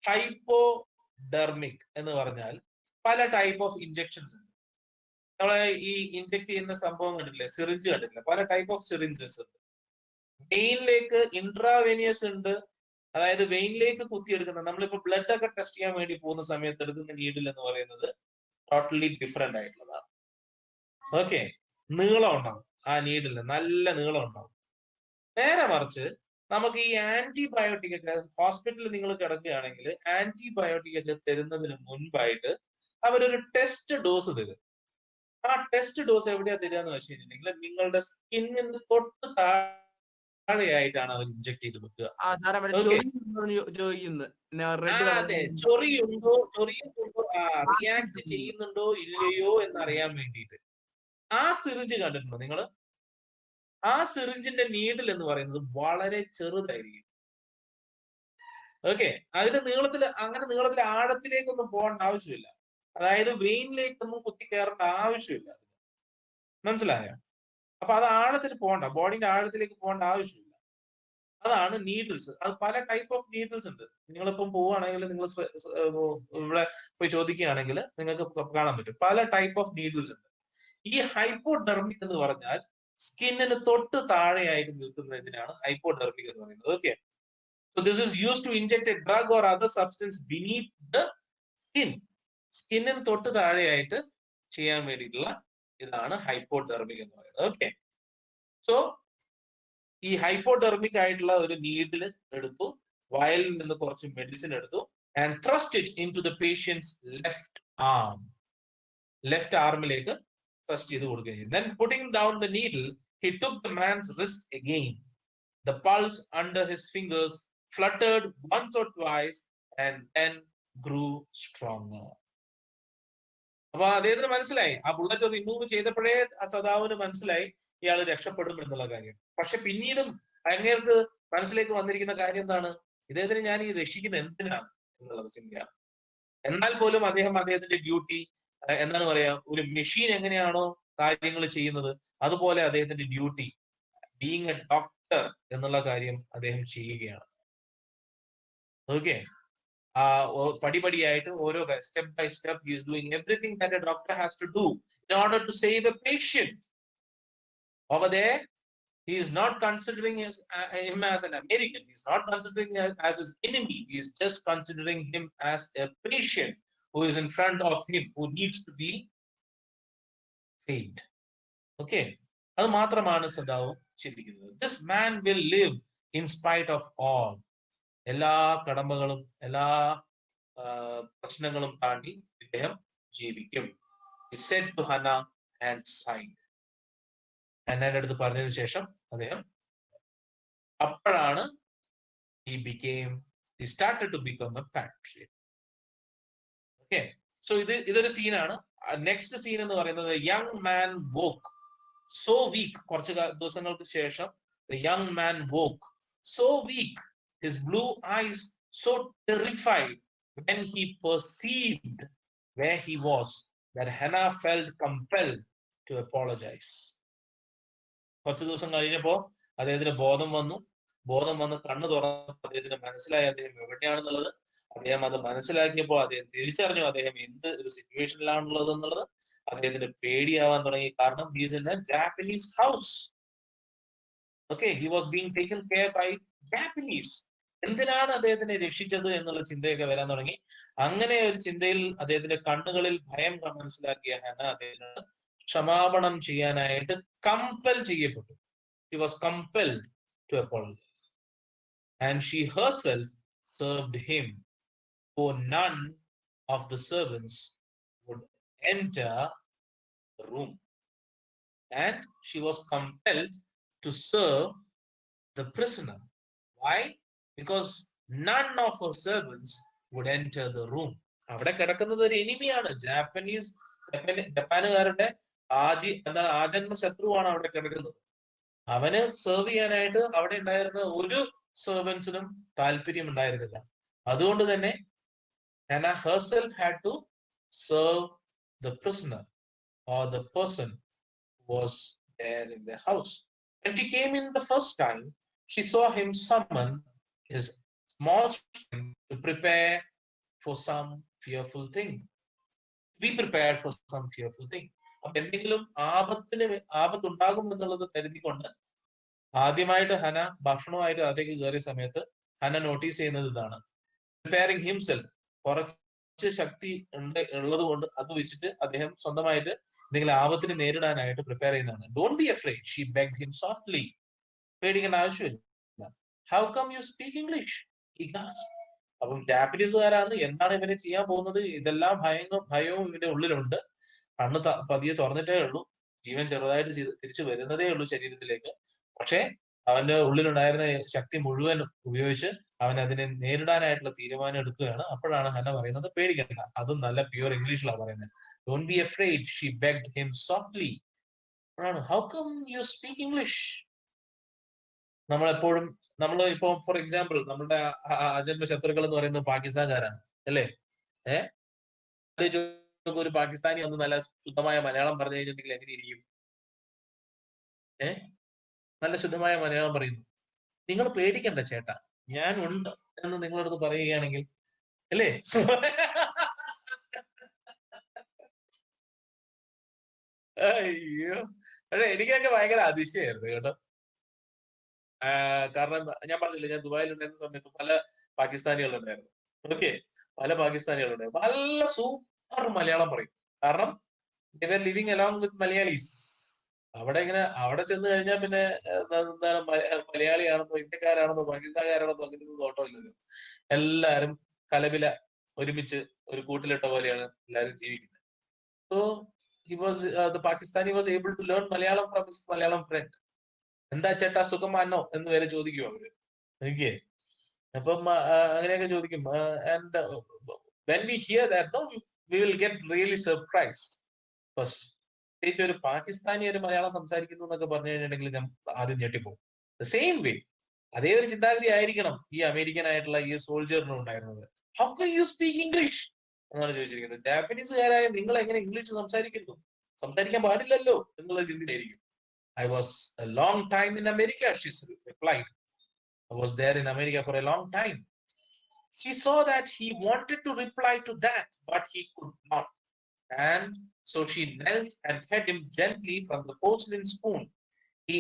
ഹൈപ്പോഡെർമിക് എന്ന് പറഞ്ഞാൽ പല ടൈപ്പ് ഓഫ് ഇഞ്ചക്ഷൻസ് ഉണ്ട്. നമ്മളെ ഈ ഇഞ്ചക്ട് ചെയ്യുന്ന സംഭവം കണ്ടിട്ടില്ലേ, സിറിഞ്ച് കണ്ടിട്ടില്ല? പല ടൈപ്പ് ഓഫ് സിറിഞ്ചസ് ഉണ്ട്. വെയിനിലേക്ക് ഇൻട്രാവെനിയസ് ഉണ്ട്, അതായത് വെയിനിലേക്ക് കുത്തിയെടുക്കുന്ന, നമ്മളിപ്പോ ബ്ലഡ് ഒക്കെ ടെസ്റ്റ് ചെയ്യാൻ വേണ്ടി പോകുന്ന സമയത്ത് എടുക്കുന്ന നീഡിൽ എന്ന് പറയുന്നത് ടോട്ടലി ഡിഫറെന്റ് ആയിട്ടുള്ളതാണ്. ഓക്കെ, നീളം ഉണ്ടാവും ആ നീഡിൽ, നല്ല നീളം ഉണ്ടാവും. നേരെ മറിച്ച് നമുക്ക് ഈ ആന്റിബയോട്ടിക് ഒക്കെ ഹോസ്പിറ്റലിൽ നിങ്ങൾ കിടക്കുകയാണെങ്കിൽ ആന്റിബയോട്ടിക് ഒക്കെ തരുന്നതിന് മുൻപായിട്ട് അവരൊരു ടെസ്റ്റ് ഡോസ് തരും. ആ ടെസ്റ്റ് ഡോസ് എവിടെയാ തരിക എന്ന് വെച്ച് കഴിഞ്ഞിട്ടുണ്ടെങ്കിൽ നിങ്ങളുടെ സ്കിന്നിന് തൊട്ട് താഴെയായിട്ടാണ് അവർ ഇഞ്ചക്ട് ചെയ്ത് വെക്കുക. അതെ, ചൊറിയുണ്ടോ റിയാക്ട് ചെയ്യുന്നുണ്ടോ ഇല്ലയോ എന്നറിയാൻ വേണ്ടിയിട്ട്. ആ സിറിഞ്ച് കണ്ടിട്ടുണ്ടോ നിങ്ങൾ? ആ സിറിഞ്ചിന്റെ നീഡിൽ എന്ന് പറയുന്നത് വളരെ ചെറുതായിരിക്കും. ഓക്കെ, അതിന്റെ നീളത്തിൽ, അങ്ങനെ നീളത്തിൽ ആഴത്തിലേക്കൊന്നും പോകേണ്ട ആവശ്യമില്ല. അതായത് വെയിനിലേക്കൊന്നും കുത്തിക്കയറേണ്ട ആവശ്യമില്ല. മനസ്സിലായോ? അപ്പൊ അത് ആഴത്തിൽ പോകണ്ട, ബോഡിന്റെ ആഴത്തിലേക്ക് പോകേണ്ട ആവശ്യമില്ല. അതാണ് നീഡിൽസ്. അത് പല ടൈപ്പ് ഓഫ് നീഡിൽസ് ഉണ്ട്. നിങ്ങളിപ്പം പോവുകയാണെങ്കിൽ നിങ്ങൾ ഇവിടെ പോയി ചോദിക്കുകയാണെങ്കിൽ നിങ്ങൾക്ക് കാണാൻ പറ്റും പല ടൈപ്പ് ഓഫ് നീഡിൽസ് ഉണ്ട്. ഈ ഹൈപ്പോഡെർമിക് എന്ന് പറഞ്ഞാൽ സ്കിന്നിന് തൊട്ട് താഴെയായിട്ട് നിൽക്കുന്നതിനാണ് ഹൈപ്പോഡെർമിക് എന്ന് പറയുന്നത്. Okay, so this is used to inject a drug or other substance beneath the skin. സ്കിന്നിന് തൊട്ട് താഴെയായിട്ട് ചെയ്യാൻ വേണ്ടിയിട്ടുള്ള ഇതാണ് ഹൈപ്പോഡെർമിക് എന്ന് പറയുന്നത്. ഓക്കെ, സോ ഈ ഹൈപ്പോഡെർമിക് ആയിട്ടുള്ള ഒരു നീഡിൽ എടുത്തു, വയലിൽ നിന്ന് കുറച്ച് മെഡിസിൻ എടുത്തു and thrust it into the patient's left arm. Left ആർമിലേക്ക് ത്രസ്റ്റ് ചെയ്ത് കൊടുക്കുകയും then putting down the needle he took the man's wrist again. The pulse under his fingers fluttered once or twice and then grew stronger. അപ്പൊ അദ്ദേഹത്തിന് മനസ്സിലായി, ആ bullet remove ചെയ്തപ്പോഴേ ആ സദാവിന് മനസ്സിലായി ഇയാൾ രക്ഷപ്പെടും എന്നുള്ള കാര്യം. പക്ഷെ പിന്നീടും അങ്ങേർക്ക് മനസ്സിലേക്ക് വന്നിരിക്കുന്ന കാര്യം എന്താണ്? ഇദ്ദേഹത്തിന് ഞാൻ ഈ രക്ഷിക്കുന്നത് എന്തിനാണ് എന്നുള്ളത് ചിന്തയാണ്. എന്നാൽ പോലും അദ്ദേഹത്തിന്റെ ഡ്യൂട്ടി എന്താണ് പറയാ, ഒരു മെഷീൻ എങ്ങനെയാണോ കാര്യങ്ങൾ ചെയ്യുന്നത് അതുപോലെ അദ്ദേഹത്തിന്റെ ഡ്യൂട്ടി ബീങ് എ ഡോക്ടർ എന്നുള്ള കാര്യം അദ്ദേഹം ചെയ്യുകയാണ്. ഓക്കെ, പടിപടിയായിട്ട് ഓരോ step by step he is doing everything that a doctor has to do in order to save a patient. Over there he is not considering him as an American. He is not considering him as his enemy. He is just considering him as a patient who is in front of him, who needs to be saved. Okay, അത് മാത്രമാണ് സദാവും ചിന്തിക്കുന്നത്. This man will live in spite of all. എല്ലാ കടമകളും എല്ലാ പ്രശ്നങ്ങളും താണ്ടി ഇദ്ദേഹം ജീവിക്കും. He said to Hannah and sighed. ഹന്നയുടെ അടുത്ത് പറഞ്ഞതിന് ശേഷം അദ്ദേഹം അപ്പോഴാണ് he started to become a patriot. Okay, so ഇതൊരു സീനാണ്. നെക്സ്റ്റ് സീൻ എന്ന് പറയുന്നത് young man woke so weak. കുറച്ച് ദിവസങ്ങൾക്ക് ശേഷം the young man woke so weak, his blue eyes so terrified when he perceived where he was, that Hannah felt compelled to apologize. കുറച്ച് ദിവസം കഴിഞ്ഞപ്പോ അദ്ദേഹത്തിന് ബോധം വന്ന് കണ്ണു തുറന്നപ്പോൾ അദ്ദേഹത്തിന് മനസ്സിലായി അദ്ദേഹം എവിടെയാണെന്നുള്ളത്. അദ്ദേഹം അത് മനസ്സിലാക്കിയപ്പോൾ അദ്ദേഹം തിരിച്ചറിഞ്ഞു അദ്ദേഹം എന്ത് ഒരു സിറ്റുവേഷനിലാണുള്ളത് എന്നുള്ളത്. അദ്ദേഹത്തിന് പേടിയാവാൻ തുടങ്ങി. കാരണം he is in a Japanese house. Okay, he was being taken care by Japanese. എന്തിനാണ് അദ്ദേഹത്തിനെ രക്ഷിച്ചത് എന്നുള്ള ചിന്തയൊക്കെ വരാൻ തുടങ്ങി. അങ്ങനെ ഒരു ചിന്തയിൽ അദ്ദേഹത്തിന്റെ കണ്ണുകളിൽ ഭയം മനസ്സിലാക്കിയ ഹന്ന അദ്ദേഹത്തിന് ക്ഷമാപണം ചെയ്യാനായിട്ട് കമ്പൽ ചെയ്യപ്പെട്ടു. She was compelled to apologize. And she herself served him, for none of the servants would enter the room. And she was compelled to serve the prisoner. Why? Because none of her servants would enter the room. അവിടെ കിടക്കുന്നത് ഒരു എനിമിയാണ്. ജപ്പാനുകാരുടെ ആജന്മ ശത്രുവാണ് അവിടെ കിടക്കുന്നത്. അവന് serve ചെയ്യാനായിട്ട് അവിടെ ഉണ്ടായിരുന്ന ഒരു സെർവൻസിനും താല്പര്യം ഉണ്ടായിരുന്നില്ല. അതുകൊണ്ട് തന്നെ Hannah herself had to serve the prisoner or the person who was there in the house. When she came in the first time, she saw him summon his small strength to prepare for some fearful thing. Be prepared for some fearful thing. അപ്പൊ എന്തെങ്കിലും ആപത്തുണ്ടാകും എന്നുള്ളത് കരുതിക്കൊണ്ട് ആദ്യമായിട്ട് ഹന ഭക്ഷണമായിട്ട് അതേക്ക് കയറിയ സമയത്ത് Hana notice ചെയ്യുന്നത് ഇതാണ്. Preparing himself, കുറച്ച് ശക്തി ഉള്ളത് കൊണ്ട് അത് വെച്ചിട്ട് അദ്ദേഹം സ്വന്തമായിട്ട് എന്തെങ്കിലും ആപത്തിന് നേരിടാനായിട്ട് പ്രിപ്പയർ ചെയ്യുന്നതാണ്. Don't be afraid, she begged him softly. പേടിക്കേണ്ട ആവശ്യമില്ല. How come you speak English? He gasp. അപ്പം ജാപ്പനീസുകാരാണ്, എന്താണ് ഇവരെ ചെയ്യാൻ പോകുന്നത്? ഇതെല്ലാം ഭയവും ഇവന്റെ ഉള്ളിലുണ്ട്. കണ്ണ് പതിയെ തുറന്നിട്ടേ ഉള്ളൂ, ജീവൻ ചെറുതായിട്ട് തിരിച്ചു വരുന്നതേ ഉള്ളൂ ശരീരത്തിലേക്ക്. പക്ഷെ അവന്റെ ഉള്ളിലുണ്ടായിരുന്ന ശക്തി മുഴുവൻ ഉപയോഗിച്ച് അവൻ അതിനെ നേരിടാനായിട്ടുള്ള തീരുമാനം എടുക്കുകയാണ്. അപ്പോഴാണ് ഹന്ന പറയുന്നത് പേടിക്കണ്ട. അതും നല്ല പ്യൂർ ഇംഗ്ലീഷിലാണ് പറയുന്നത്. Don't be afraid, she begged him softly. അപ്പോഴാണ് how come you speak English? നമ്മളെപ്പോഴും ഇപ്പൊ ഫോർ എക്സാമ്പിൾ നമ്മുടെ അജന്മ ശത്രുക്കൾ എന്ന് പറയുന്നത് പാകിസ്ഥാൻകാരാണ് അല്ലേ? ഒരു പാകിസ്ഥാനി ഒന്ന് നല്ല ശുദ്ധമായ മലയാളം പറഞ്ഞു കഴിഞ്ഞിട്ടുണ്ടെങ്കിൽ എങ്ങനെ ഇരിക്കും? നല്ല ശുദ്ധമായ മലയാളം പറയുന്നു. നിങ്ങൾ പേടിക്കണ്ട ചേട്ടാ, ഞാൻ ഉണ്ട് എന്ന് നിങ്ങളടുത്ത് പറയുകയാണെങ്കിൽ അല്ലേ? അയ്യോ, പക്ഷെ എനിക്കൊക്കെ ഭയങ്കര അതിശയായിരുന്നു കേട്ടോ. കാരണം ഞാൻ പറഞ്ഞില്ലേ, ഞാൻ ദുബായിൽ ഉണ്ടായിരുന്ന സമയത്ത് പല പാകിസ്ഥാനികളുണ്ടായിരുന്നു. ഓക്കെ, പല പാകിസ്ഥാനികളുണ്ടായിരുന്നു. നല്ല സൂപ്പർ മലയാളം പറയും. കാരണം ഇവർ ലിവിങ് അലോങ് വിത്ത് മലയാളീസ്. അവിടെ ചെന്ന് കഴിഞ്ഞാൽ പിന്നെ എന്താണ് മലയാളിയാണെന്നോ ഇന്ത്യക്കാരാണെന്നോ പാകിസ്ഥാൻകാരാണെന്നോ അങ്ങനെയൊന്നും നോട്ടമില്ലല്ലോ. എല്ലാരും കലപില ഒരുമിച്ച് ഒരു കൂട്ടിലിട്ട പോലെയാണ് എല്ലാവരും ജീവിക്കുന്നത്. So the Pakistani was able to learn Malayalam from his Malayalam friend. എന്താ ചേട്ടാ സുഖമാണോ എന്ന് വരെ ചോദിക്കും അവര്. ഓക്കെ, അപ്പം അങ്ങനെയൊക്കെ ചോദിക്കും. And when we hear that, no, we will get really surprised. First പ്രത്യേകിച്ച് ഒരു പാകിസ്ഥാനി ഒരു മലയാളം സംസാരിക്കുന്നു എന്നൊക്കെ പറഞ്ഞു കഴിഞ്ഞിട്ടുണ്ടെങ്കിൽ ഞാൻ ആദ്യം ഞെട്ടിപ്പോകും. സെയിം വേ അതേ ഒരു ചിന്താഗതി ആയിരിക്കണം ഈ അമേരിക്കൻ ആയിട്ടുള്ള ഈ സോൾജറിനും ഉണ്ടായിരുന്നത്. How can you speak English എന്നാണ് ചോദിച്ചിരിക്കുന്നത്. ജാപ്പനീസുകാരായ നിങ്ങൾ എങ്ങനെ ഇംഗ്ലീഷ് സംസാരിക്കാൻ പാടില്ലല്ലോ എന്നുള്ള ചിന്തയിലായിരിക്കും. I was a long time in America, she replied. I was there in America for a long time. She saw that he wanted to reply to that, but he could not. And so she knelt and fed him gently from the porcelain spoon. He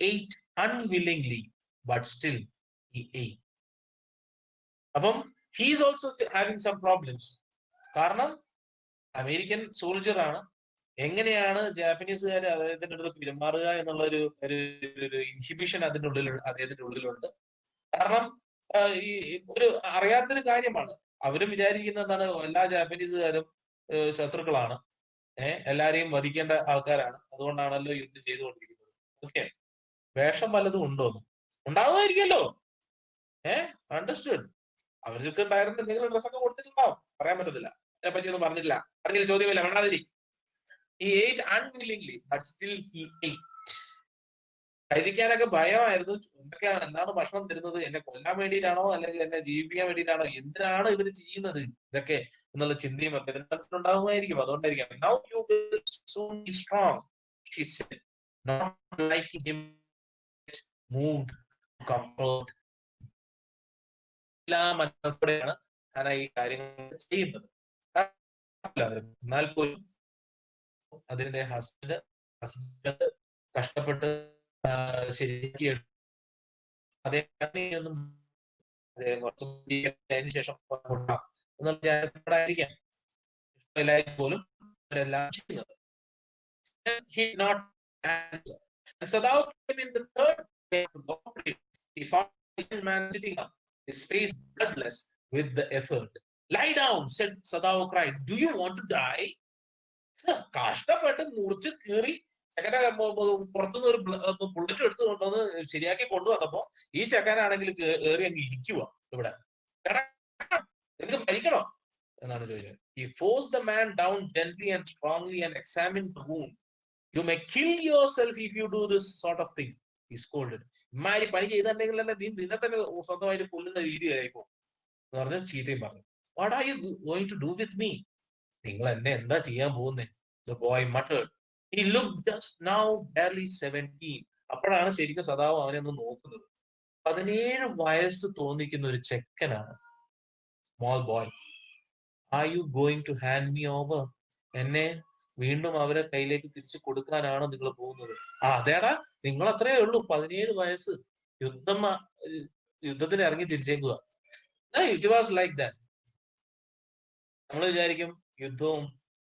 ate unwillingly, but still he ate. അപ്പം he is also having some problems. കാരണം American soldier ആണ്. എങ്ങനെയാണ് ജാപ്പനീസുകാർ അദ്ദേഹത്തിന്റെ അടുത്ത് പെരുമാറുക എന്നുള്ള ഒരു inhibition അദ്ദേഹത്തിന്റെ ഉള്ളിലുണ്ട്. കാരണം ഈ ഒരു അറിയാത്തൊരു കാര്യമാണ്. അവരും വിചാരിക്കുന്ന എന്താണ്, എല്ലാ ജാപ്പനീസുകാരും ശത്രുക്കളാണ്, എല്ലാരെയും വധിക്കേണ്ട ആൾക്കാരാണ്, അതുകൊണ്ടാണല്ലോ യുദ്ധം ചെയ്തുകൊണ്ടിരിക്കുന്നത്. ഓക്കെ, വേഷം വല്ലതും ഉണ്ടോന്ന് ഉണ്ടാവുമായിരിക്കല്ലോ. അണ്ടർസ്റ്റുഡ്. അവർക്ക് ഉണ്ടായിരുന്ന എന്തെങ്കിലും ഡ്രസ്സൊക്കെ കൊടുത്തിട്ടുണ്ടാവും, പറയാൻ പറ്റത്തില്ല. അതിനെ പറ്റിയൊന്നും പറഞ്ഞില്ല. ചോദ്യമില്ല, വേണ്ടാതിരി. He ate unwillingly, but still he ate. കഴിക്കാനൊക്കെ ഭയമായിരുന്നു. എന്താണ് ഭക്ഷണം തരുന്നത്? എന്നെ കൊല്ലാൻ വേണ്ടിയിട്ടാണോ അല്ലെങ്കിൽ എന്നെ ജീവിപ്പിക്കാൻ വേണ്ടിയിട്ടാണോ? എന്തിനാണ് ഇവര് ചെയ്യുന്നത് ഇതൊക്കെ എന്നുള്ള ചിന്തയും ഒക്കെ മനസ്സിലുണ്ടാവുമായിരിക്കും. അതുകൊണ്ടായിരിക്കും. Now you will soon be strong, she said, not liking him moved to comfort. എല്ലാ മനസ്സോടെയാണ് ഞാൻ ഈ കാര്യങ്ങൾ ചെയ്യുന്നത്. എന്നാൽ പോലും അതിന്റെ ഹസ്ബൻഡ് കഷ്ടപ്പെട്ട് ശരിയാക്കി അദ്ദേഹം അതിന് ശേഷം ആയിരിക്കാം എല്ലാവരും പോലും അവരെല്ലാം ചെയ്യുന്നത്. He did not answer. And Sadao came in the third day of the operation. He found the young man sitting up, his face bloodless with the effort. Lie down, said Sadao cried. Do you want to die? കഷ്ടപ്പെട്ട് മുറിച്ച് കീറി ചെക്കനെ പുറത്തുനിന്ന് ഒരു bullet എടുത്ത് കൊണ്ടുവന്ന് ശരിയാക്കി കൊണ്ടുവന്നപ്പോ ഈ ചെക്കനാണെങ്കിൽ കയറി അങ്ങ് ഇരിക്കുക ഇവിടെ. നിനക്ക് മരിക്കണോ എന്നാണ് ചോദിച്ചത്. He forced the man down gently and strongly and examined the wound. You may kill yourself if you do this sort of thing, he scolded. ഇമ്മാതിരി പണി ചെയ്തിട്ടുണ്ടെങ്കിൽ തന്നെ നിന്നെ തന്നെ സ്വന്തമായിട്ട് കൊല്ലുന്ന രീതിയായിപ്പോ എന്ന് പറഞ്ഞ് ചീത്തയും പറഞ്ഞു. What are you going to do with me? നിങ്ങൾ എന്നെ എന്താ ചെയ്യാൻ പോകുന്നേ? The boy muttered. He looked just now barely 17. അപ്പോഴാണ് ശരിക്കും സദാവ് അവനെ ഒന്ന് നോക്കുന്നത്. 17 വയസ്സ് തോന്നിക്കുന്ന ഒരു ചെക്കനാണ്. Small boy. Are you going to hand me over? എന്നെ വീണ്ടും അവരെ കയ്യിലേക്ക് തിരിച്ചു കൊടുക്കാനാണോ നിങ്ങൾ പോകുന്നത്? അതേടാ, നിങ്ങൾ അത്രേ ഉള്ളൂ, 17 വയസ്സ്, യുദ്ധത്തിന് ഇറങ്ങി തിരിച്ചേക്കുക. It was like that. നമ്മൾ വിചാരിക്കും യുദ്ധവും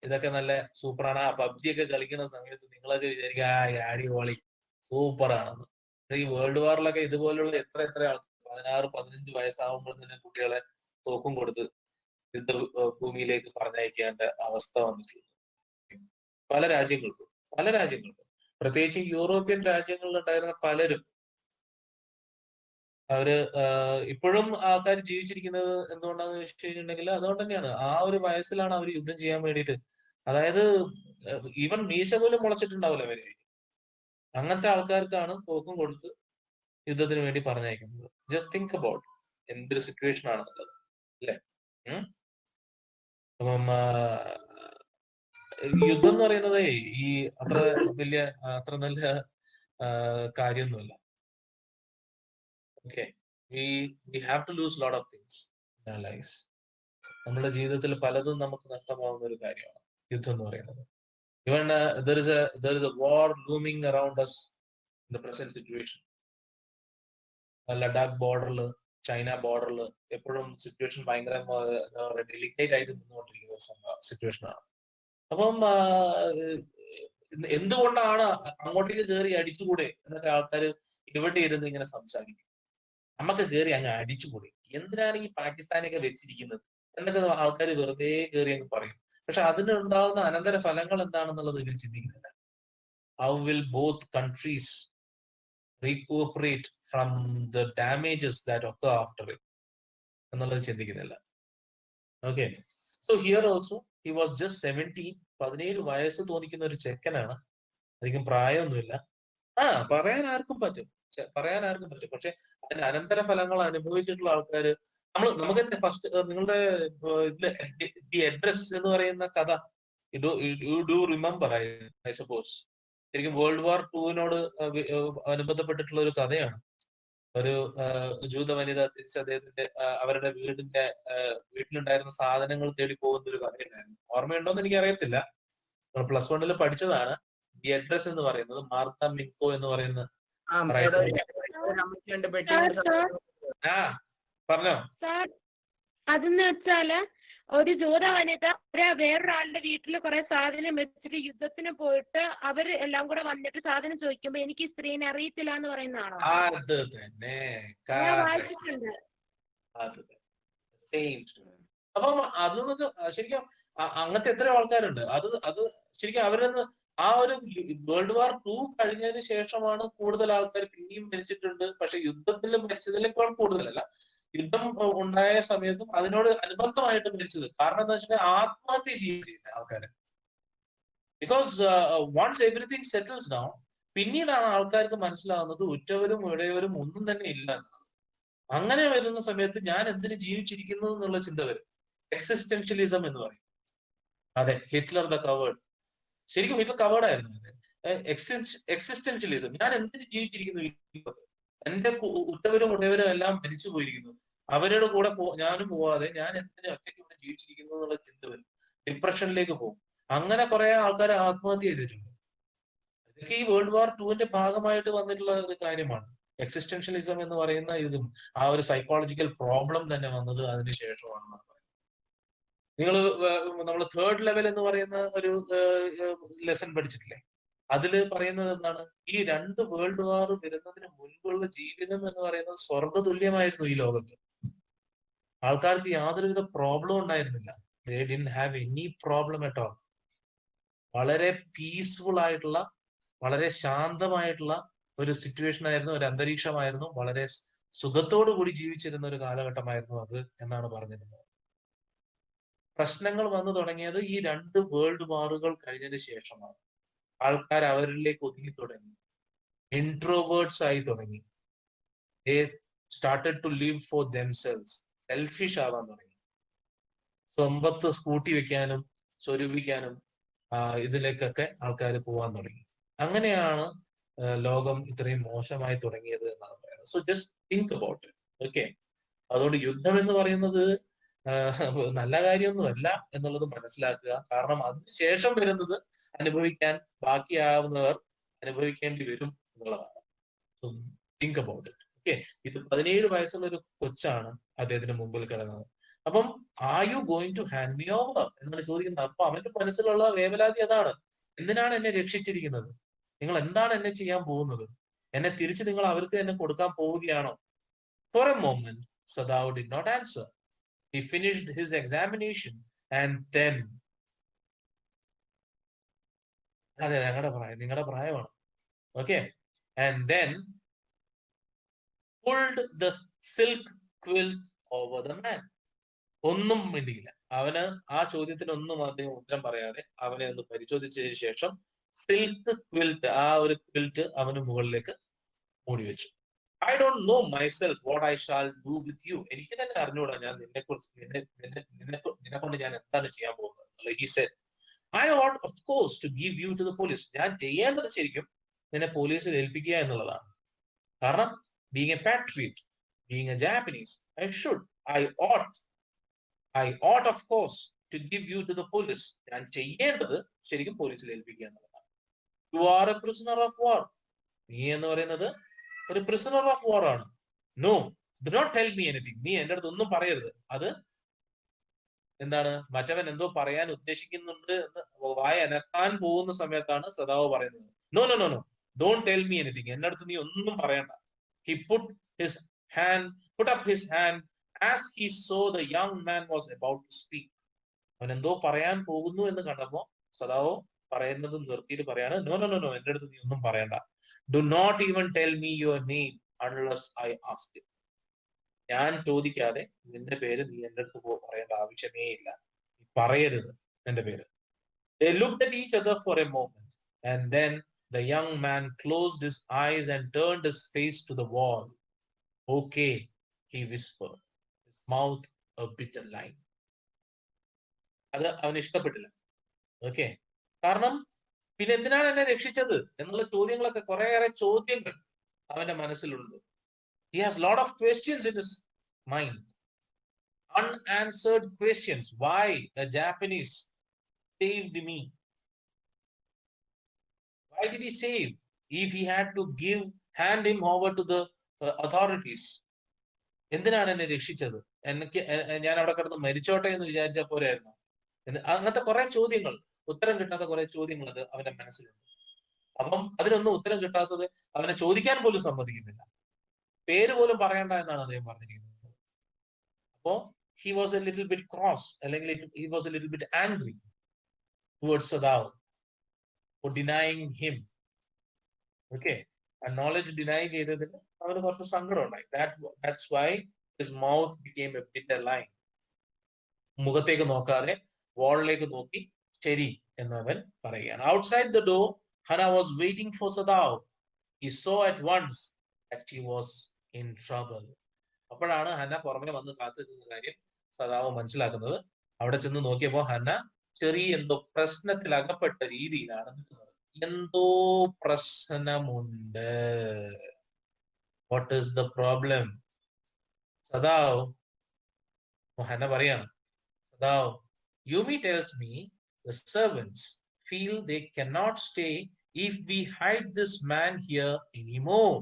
ഇതൊക്കെ നല്ല സൂപ്പറാണ്. ആ പബ്ജി ഒക്കെ കളിക്കുന്ന സമയത്ത് നിങ്ങളൊക്കെ വിചാരിക്കും അടിപൊളി സൂപ്പറാണെന്ന്. ഈ വേൾഡ് വാറിലൊക്കെ ഇതുപോലുള്ള എത്ര ആൾക്കാർ 16-15 വയസ്സാവുമ്പോൾ തന്നെ കുട്ടികളെ തോക്കും കൊടുത്ത് യുദ്ധഭൂമിയിലേക്ക് പറഞ്ഞയക്കേണ്ട അവസ്ഥ വന്നിട്ടുണ്ട് പല രാജ്യങ്ങൾക്കും. പ്രത്യേകിച്ച് യൂറോപ്യൻ രാജ്യങ്ങളിൽ ഉണ്ടായിരുന്ന പലരും അവര് ഇപ്പോഴും ആൾക്കാർ ജീവിച്ചിരിക്കുന്നത് എന്തുകൊണ്ടാന്ന് വെച്ച് കഴിഞ്ഞിട്ടുണ്ടെങ്കിൽ അതുകൊണ്ട് തന്നെയാണ്. ആ ഒരു വയസ്സിലാണ് അവർ യുദ്ധം ചെയ്യാൻ വേണ്ടിയിട്ട്, അതായത് ഈവൻ മീശ പോലും മുളച്ചിട്ടുണ്ടാവില്ല അവര്. അങ്ങനത്തെ ആൾക്കാർക്കാണ് തോക്കും കൊടുത്ത് യുദ്ധത്തിന് വേണ്ടി പറഞ്ഞയക്കുന്നത്. ജസ്റ്റ് തിങ്ക് അബൌട്ട് എന്തൊരു സിറ്റുവേഷൻ ആണെന്നുള്ളത്, അല്ലെ? അപ്പം യുദ്ധം എന്ന് പറയുന്നത് ഈ അത്ര നല്ല കാര്യമൊന്നുമല്ല. Okay, we have to lose a lot of things in our lives. നമ്മുടെ ജീവിതത്തിൽ പലതും നമുക്ക് നഷ്ടമാവുന്ന ഒരു കാര്യമാണ് യുദ്ധം എന്ന് പറയുന്നത്. Even there is a war looming around us in the present situation. Ladakh ബോർഡറിൽ, ചൈന ബോർഡറിൽ എപ്പോഴും സിറ്റുവേഷൻ ഭയങ്കര ഡെലിക്കേറ്റ് ആയിട്ട് നിന്നുകൊണ്ടിരിക്കുന്ന സിറ്റുവേഷനാണ്. അപ്പം എന്തുകൊണ്ടാണ് അങ്ങോട്ടേക്ക് കയറി അടിച്ചുകൂടെ എന്നൊക്കെ ആൾക്കാർ ഇവിടെ ഇരുന്ന് ഇങ്ങനെ സംസാരിക്കും. നമുക്ക് കയറി അങ്ങ് അടിച്ചുകൂടെ, എന്തിനാണ് ഈ പാകിസ്ഥാനൊക്കെ വെച്ചിരിക്കുന്നത് എന്നൊക്കെ ആൾക്കാർ വെറുതെ കയറി അങ്ങ് പറയും. പക്ഷെ അതിനുണ്ടാകുന്ന അനന്തര ഫലങ്ങൾ എന്താണെന്നുള്ളത് ഇവർ ചിന്തിക്കുന്നില്ല. How will both countries recuperate from the damages that occur after it എന്നുള്ളത് ചിന്തിക്കുന്നില്ല. Okay, so here also he was just 17. 17 വയസ്സ് തോന്നിക്കുന്ന ഒരു ചെക്കനാണ്, അധികം പ്രായമൊന്നുമില്ല. പറയാൻ ആർക്കും പറ്റും. പക്ഷെ അതിന്റെ അനന്തര ഫലങ്ങൾ അനുഭവിച്ചിട്ടുള്ള ആൾക്കാര് നമുക്ക് തന്നെ ഫസ്റ്റ് നിങ്ങളുടെ ദി അഡ്രസ് എന്ന് പറയുന്ന കഥ you do remember I suppose. ശരിക്കും വേൾഡ് വാർ 2 അനുബന്ധപ്പെട്ടിട്ടുള്ള ഒരു കഥയാണ്. ഒരു ജൂത വനിത തിരിച്ച് അദ്ദേഹത്തിന്റെ അവരുടെ വീട്ടിലുണ്ടായിരുന്ന സാധനങ്ങൾ തേടി പോകുന്ന ഒരു കഥയുണ്ടായിരുന്നു. ഓർമ്മയുണ്ടോന്ന് എനിക്ക് അറിയത്തില്ല. +1 പഠിച്ചതാണ്. ദി അഡ്രസ് എന്ന് പറയുന്നത് മാർത്ത മിൻകോ എന്ന് പറയുന്ന. പറഞ്ഞോ.
അതെന്ന് വെച്ചാല് ഒരു ജൂത വനിത വേറൊരാളുടെ വീട്ടിൽ കുറെ സാധനം വെച്ചിട്ട് യുദ്ധത്തിന് പോയിട്ട് അവര് എല്ലാം കൂടെ വന്നിട്ട് സാധനം ചോദിക്കുമ്പോ എനിക്ക് ഈ സ്ത്രീനെ അറിയത്തില്ല എന്ന് പറയുന്നതാണോ?
അത് തന്നെ,
വായിച്ചിട്ടുണ്ട്.
അപ്പം അതൊക്കെ ശരിക്കും അങ്ങനത്തെ എത്ര ആൾക്കാരുണ്ട്. അത് ശരിക്കും അവരൊന്ന് ആ ഒരു വേൾഡ് വാർ 2 കഴിഞ്ഞതിന് ശേഷമാണ് കൂടുതൽ ആൾക്കാർ പിന്നെയും മരിച്ചിട്ടുണ്ട്. പക്ഷെ യുദ്ധത്തിൽ മരിച്ചതിനേക്കാൾ കൂടുതലല്ല, യുദ്ധം ഉണ്ടായ സമയത്തും അതിനോട് അനുബന്ധമായിട്ട് മരിച്ചത്. കാരണം എന്താ വെച്ചാൽ ആത്മഹത്യ ചെയ്യുന്ന ആൾക്കാര്. Because once everything settles down, പിന്നീടാണ് ആൾക്കാർക്ക് മനസ്സിലാവുന്നത് ഉറ്റവരും ഇടയവരും ഒന്നും തന്നെ ഇല്ല എന്നുള്ളത്. അങ്ങനെ വരുന്ന സമയത്ത് ഞാൻ എന്തിനു ജീവിച്ചിരിക്കുന്നു എന്നുള്ള ചിന്ത വരും. എക്സിസ്റ്റൻഷ്യലിസം എന്ന് പറയും. അതെ, ഹിറ്റ്ലർ ദ കവേർഡ്. ശരിക്കും ഹിറ്റ്ലർ കവേർഡായിരുന്നു. എക്സിസ്റ്റൻഷ്യലിസം, ഞാൻ എന്തിനു ജീവിച്ചിരിക്കുന്നു, എന്റെ ഉറ്റവരും ഉടയവരും എല്ലാം മരിച്ചു പോയിരിക്കുന്നു, അവരുടെ കൂടെ ഞാനും പോവാതെ ഞാൻ എന്തിനു ഒറ്റയ്ക്ക് ഇവിടെ ജീവിച്ചിരിക്കുന്നു എന്നുള്ള ചിന്ത വരും. ഡിപ്രഷനിലേക്ക് പോകും. അങ്ങനെ കുറെ ആൾക്കാർ ആത്മഹത്യ ചെയ്തിട്ടുണ്ട്. ഇതൊക്കെ ഈ വേൾഡ് വാർ 2 ഭാഗമായിട്ട് വന്നിട്ടുള്ള ഒരു കാര്യമാണ്. എക്സിസ്റ്റൻഷ്യലിസം എന്ന് പറയുന്ന ഇതും ആ ഒരു സൈക്കോളജിക്കൽ പ്രോബ്ലം തന്നെ വന്നത് അതിന് ശേഷമാണെന്നാണ് പറയുന്നത്. നമ്മൾ 3rd ലെവൽ എന്ന് പറയുന്ന ഒരു ലെസൺ പഠിച്ചിട്ടില്ലേ? അതില് പറയുന്നത് എന്താണ്? ഈ 2 വേൾഡ് വാർ വരുന്നതിന് മുൻപുള്ള ജീവിതം എന്ന് പറയുന്നത് സ്വർഗ തുല്യമായിരുന്നു ഈ ലോകത്ത്. ആൾക്കാർക്ക് യാതൊരുവിധ പ്രോബ്ലം ഉണ്ടായിരുന്നില്ല. They didn't have any problem at all. വളരെ പീസ്ഫുൾ ആയിട്ടുള്ള, വളരെ ശാന്തമായിട്ടുള്ള ഒരു സിറ്റുവേഷൻ ആയിരുന്നു, ഒരു അന്തരീക്ഷമായിരുന്നു. വളരെ സുഖത്തോടു കൂടി ജീവിച്ചിരുന്ന ഒരു കാലഘട്ടമായിരുന്നു അത് എന്നാണ് പറഞ്ഞിരുന്നത്. പ്രശ്നങ്ങൾ വന്നു തുടങ്ങിയത് ഈ 2 വേൾഡ് വാറുകൾ കഴിഞ്ഞതിന് ശേഷമാണ്. ആൾക്കാർ അവരിലേക്ക് ഒതുങ്ങി തുടങ്ങി, ഇൻട്രോവേർട്സ് ആയി തുടങ്ങി. They started to live for themselves. Selfish ആവാൻ തുടങ്ങി. സമ്പത്ത് കൂട്ടി വെക്കാനും സ്വരൂപിക്കാനും ഇതിലേക്കൊക്കെ ആൾക്കാർ പോവാൻ തുടങ്ങി. അങ്ങനെയാണ് ലോകം ഇത്രയും മോശമായി തുടങ്ങിയത് എന്നാണ് പറയുന്നത്. So just think about it. Okay, അതുകൊണ്ട് യുദ്ധം എന്ന് പറയുന്നത് നല്ല കാര്യമൊന്നുമല്ല എന്നുള്ളത് മനസ്സിലാക്കുക. കാരണം അതിനുശേഷം വരുന്നത് അനുഭവിക്കാൻ ബാക്കിയാവുന്നവർ അനുഭവിക്കേണ്ടി വരും എന്നുള്ളതാണ്. So think about it. Okay, ഇത് 17 വയസ്സുള്ള ഒരു കൊച്ചാണ് അദ്ദേഹത്തിന് മുമ്പിൽ കിടന്നത്. അപ്പം are you going to hand me over എന്നാണ് ചോദിക്കുന്നത്. അപ്പൊ അവന്റെ മനസ്സിലുള്ള വേവലാതി അതാണ്. എന്തിനാണ് എന്നെ രക്ഷിച്ചിരിക്കുന്നത്? നിങ്ങൾ എന്താണ് എന്നെ ചെയ്യാൻ പോകുന്നത്? എന്നെ തിരിച്ച് നിങ്ങൾ അവർക്ക് തന്നെ കൊടുക്കാൻ പോവുകയാണോ? For a moment, Sadao did not answer. He finished his examination and then അതെ, നിങ്ങളുടെ പ്രായമാണ്. Okay, and then pulled the silk quilt over the man. ഒന്നും മിണ്ടിയില്ല. അവന് ആ ചോദ്യത്തിനൊന്നും അദ്ദേഹം ഉത്തരം പറയാതെ അവനെ ഒന്ന് പരിശോധിച്ചതിന് ശേഷം സിൽക്ക് ക്വിൽറ്റ്, ആ ഒരു ക്വിൽറ്റ് അവന് മുകളിലേക്ക് മൂടി വെച്ചു. I don't know myself what I shall do with you. എനിക്ക് തന്നെ അറിഞ്ഞൂടാ ഞാൻ നിന്നെ കൊണ്ട് ഞാൻ എന്താണ് ചെയ്യാൻ പോകുന്നത്. He said, I ought of course to give you to the police. ഞാൻ ചെയ്യേണ്ടത് ശരിക്കും നിന്നെ പോലീസിൽ ഏൽപ്പിക്കുക എന്നുള്ളതാണ്. കാരണം being a patriot, being a Japanese, I ought of course to give you to the police. ഞാൻ ചെയ്യേണ്ടത് ശരിക്കും പോലീസിൽ ഏൽപ്പിക്കുക എന്നുള്ളതാണ്. You are a prisoner of war. നീ എന്ന് പറയുന്നത് ഒരു prisoner of war ആണ്. No, do not tell me anything. നീ എൻ്റെ അടുത്ത് ഒന്നും പറയരുത്. അത് എന്താണ്, മറ്റവൻ എന്തോ പറയാൻ ഉദ്ദേശിക്കുന്നുണ്ട് എന്ന് വായ അനക്കാൻ പോകുന്ന സമയത്താണ് സദാവ് പറയുന്നത്. No no no no, don't tell me anything. എന്റെ അടുത്ത് നീ ഒന്നും പറയണ്ട. He put up his hand as he saw the young man was about to speak. അവൻ എന്തോ പറയാൻ പോകുന്നു എന്ന് കണ്ടപ്പോ സദാവ് പറയുന്നത് നിർത്തിയിട്ട് പറയാണ്, നോ നോ നോ നോ, എന്റെ അടുത്ത് നീ ഒന്നും പറയണ്ട. Do not even tell me your name unless I ask it. ഞാൻ ചോദിക്കാതെ നിന്റെ പേര് നീ എൻ്റെ അടുത്ത് പറയേണ്ട ആവശ്യമേ ഇല്ല. പറയരുത് എന്റെ പേര്. They looked at each other for a moment, and then the young man closed his eyes and turned his face to the wall. Okay, he whispered, his mouth a bitter line. അത് അവന് ഇഷ്ടപ്പെട്ടില്ല. Okay, കാരണം പിന്നെ എന്തിനാണ് എന്നെ രക്ഷിച്ചത് എന്നുള്ള ചോദ്യങ്ങളൊക്കെ, കുറേയേറെ ചോദ്യങ്ങൾ അവന്റെ മനസ്സിലുണ്ട്. He has a lot of questions in his mind. Unanswered questions. Why the Japanese saved me? Why did he save if he had to hand him over to the authorities? എന്തിനാണ് എന്നെ രക്ഷിച്ചത്? ഞാൻ അവിടെ കിടന്ന് മരിച്ചോട്ടെ എന്ന് വിചാരിച്ച പോലെയായിരുന്നു. അങ്ങനത്തെ കുറെ ചോദ്യങ്ങൾ, ഉത്തരം കിട്ടാത്ത കുറെ ചോദ്യങ്ങൾ അത് അവന്റെ മനസ്സിലുണ്ട്. അപ്പം അതിനൊന്നും ഉത്തരം കിട്ടാത്തത് അവനെ ചോദിക്കാൻ പോലും സമ്മതിക്കുന്നില്ല. പേര് പോലും പറയണ്ട എന്നാണ് അദ്ദേഹം പറഞ്ഞിരിക്കുന്നത്. അപ്പോ he was a little bit cross, അല്ലെങ്കിൽ he was a little bit angry towards Sadav for denying him. Okay, a knowledge deny ചെയ്തതിന് അവന് കുറച്ച് സങ്കടം ഉണ്ടായി. That's why his mouth became a bitter line. മുഖത്തേക്ക് നോക്കാതെ വാളിലേക്ക് നോക്കി ശരി എന്നവൻ പറയുകയാണ്. Outside the door, Hannah was waiting for Sadav. He saw at once that she was in trouble. അപ്പോഴാണ് ഹന്ന പുറമെ വന്ന് കാത്തു നിന്ന കാര്യം സദാവ് മനസ്സിലാക്കുന്നത്. അവിടെ ചെന്ന് നോക്കിയപ്പോ ഹന്ന ചെറിയ എന്തോ പ്രശ്നത്തിൽ അകപ്പെട്ട രീതിയിലാണ് നിൽക്കുന്നത്. എന്തോ പ്രശ്നമുണ്ട്. What is the problem? സദാവ്, ഹന്ന പറയാണ്, സദാവ്, Yumi tells me the servants feel they cannot stay if we hide this man here anymore,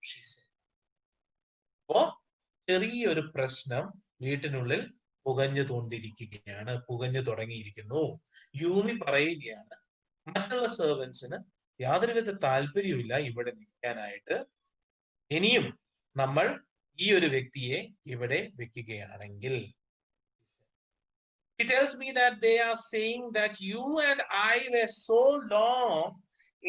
she said. അപ്പോ ചെറിയൊരു പ്രശ്നം വീട്ടിനുള്ളിൽ പുകഞ്ഞു തുടങ്ങിയിരിക്കുന്നു. യൂമി പറയുകയാണ്, മറ്റുള്ള സെർവൻസിന് യാതൊരുവിധ താല്പര്യമില്ല ഇവിടെ നിൽക്കാനായിട്ട്. ഇനിയും നമ്മൾ ഈ ഒരു വ്യക്തിയെ ഇവിടെ വെക്കുകയാണെങ്കിൽ. She tells me that they are saying that you and I were so long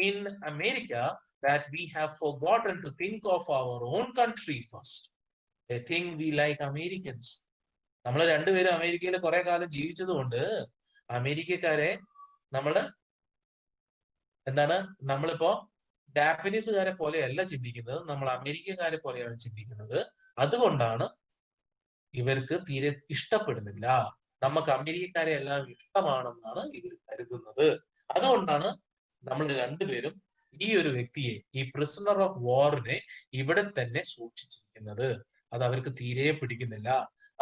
in America that we have forgotten to think of our own country first. They think we like Americans. നമ്മൾ രണ്ടുപേരും അമേരിക്കയിൽ കുറെ കാലം ജീവിച്ചതുകൊണ്ട് അമേരിക്കക്കാരെ നമ്മളിപ്പോ ജാപ്പനീസുകാരെ പോലെയല്ല ചിന്തിക്കുന്നത്, നമ്മൾ അമേരിക്കക്കാരെ പോലെയാണ് ചിന്തിക്കുന്നത്. അതുകൊണ്ടാണ് ഇവർക്ക് തീരെ ഇഷ്ടപ്പെടുന്നില്ല. നമുക്ക് അമേരിക്കക്കാരെ എല്ലാം ഇഷ്ടമാണെന്നാണ് ഇവർ കരുതുന്നത്. അതുകൊണ്ടാണ് നമ്മൾ രണ്ടുപേരും ഈ ഒരു വ്യക്തിയെ, ഈ പ്രിസണർ ഓഫ് വാറിനെ ഇവിടെ തന്നെ സൂക്ഷിച്ചിരിക്കുന്നത്. അത് അവർക്ക് തീരെ പിടിക്കുന്നില്ല.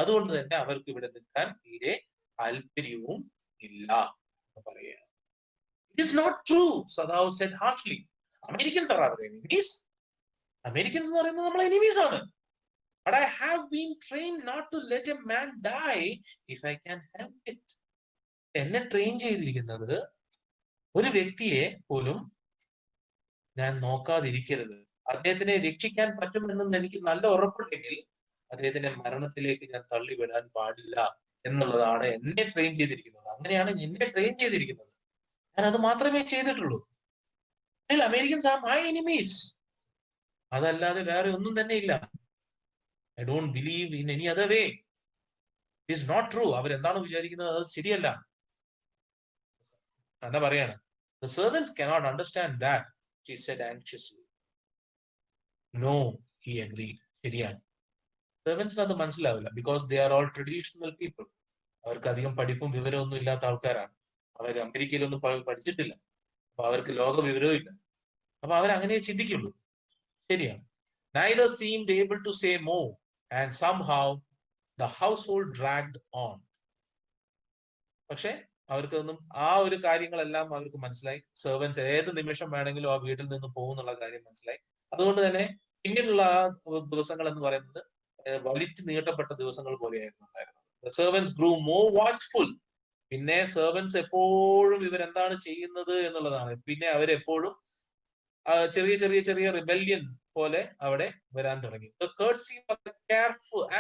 അതുകൊണ്ട് തന്നെ അവർക്ക് ഇവിടെ നിൽക്കാൻ തീരെ താല്പര്യവും ഇല്ല എന്ന് പറയുകയാണ്. It is not true, Sadav said harshly. Americans are our enemies. Americans എന്ന് പറയുന്നത് നമ്മളെ എനിമീസ് ആണ്. But I have been trained not to let a man die if I can help it. എന്നെ ട്രെയിൻ ചെയ്തിരിക്കുന്നത് ഒരു വ്യക്തിയെ പോലും ഞാൻ നോക്കാതിരിക്കരുത്. അദ്ദേഹത്തിനെ രക്ഷിക്കാൻ പറ്റുമെന്ന് എനിക്ക് നല്ല ഉറപ്പുണ്ടെങ്കിൽ അദ്ദേഹത്തിന്റെ മരണത്തിലേക്ക് ഞാൻ തള്ളിവിടാൻ പാടില്ല എന്നുള്ളതാണ് എന്നെ ട്രെയിൻ ചെയ്തിരിക്കുന്നത്. അങ്ങനെയാണ് എന്നെ ട്രെയിൻ ചെയ്തിരിക്കുന്നത്. ഞാൻ അത് മാത്രമേ ചെയ്തിട്ടുള്ളൂ. Americans are my enemies. അതല്ലാതെ വേറെ ഒന്നും തന്നെ ഇല്ല. I don't believe in any other way. It is not true. അവരെന്താണ് വിചാരിക്കുന്നത് അത് ശരിയല്ല. അന്ന പറയാണ്, the servants cannot understand that, she said anxiously. No, he agreed. ശരിയാണ്, സെർവൻസിന് അത് മനസ്സിലാവില്ല. because they are all traditional people. അവർക്ക് അധികം പഠിപ്പും വിവരവും ഒന്നും ഇല്ലാത്ത ആൾക്കാരാണ്. അവർ അമേരിക്കയിലൊന്നും പഠിച്ചിട്ടില്ല. അപ്പൊ അവർക്ക് ലോക വിവരവും ഇല്ല. അപ്പൊ അവരങ്ങനെ ചിന്തിക്കുള്ളൂ. ശരിയാണ്. neither seemed able to say more, and somehow the household dragged on. പക്ഷെ അവർക്കൊന്നും ആ ഒരു കാര്യങ്ങളെല്ലാം അവർക്ക് മനസ്സിലായി. സെർവൻസ് ഏത് നിമിഷം വേണമെങ്കിലും ആ വീട്ടിൽ നിന്ന് പോകും എന്നുള്ള കാര്യം മനസ്സിലായി. അതുകൊണ്ട് തന്നെ പിന്നീടുള്ള ആ ദിവസങ്ങൾ എന്ന് പറയുന്നത് വലിച്ചു നീട്ടപ്പെട്ട ദിവസങ്ങൾ പോലെയായിരുന്നു ഉണ്ടായിരുന്നത്. The servants grew more watchful. പിന്നെ സെർവൻസ് എപ്പോഴും ഇവരെന്താണ് ചെയ്യുന്നത് എന്നുള്ളതാണ്. പിന്നെ അവരെപ്പോഴും ചെറിയ ചെറിയ ചെറിയ റിബല്യൻ പോലെ അവിടെ വരാൻ തുടങ്ങി. The courtesy was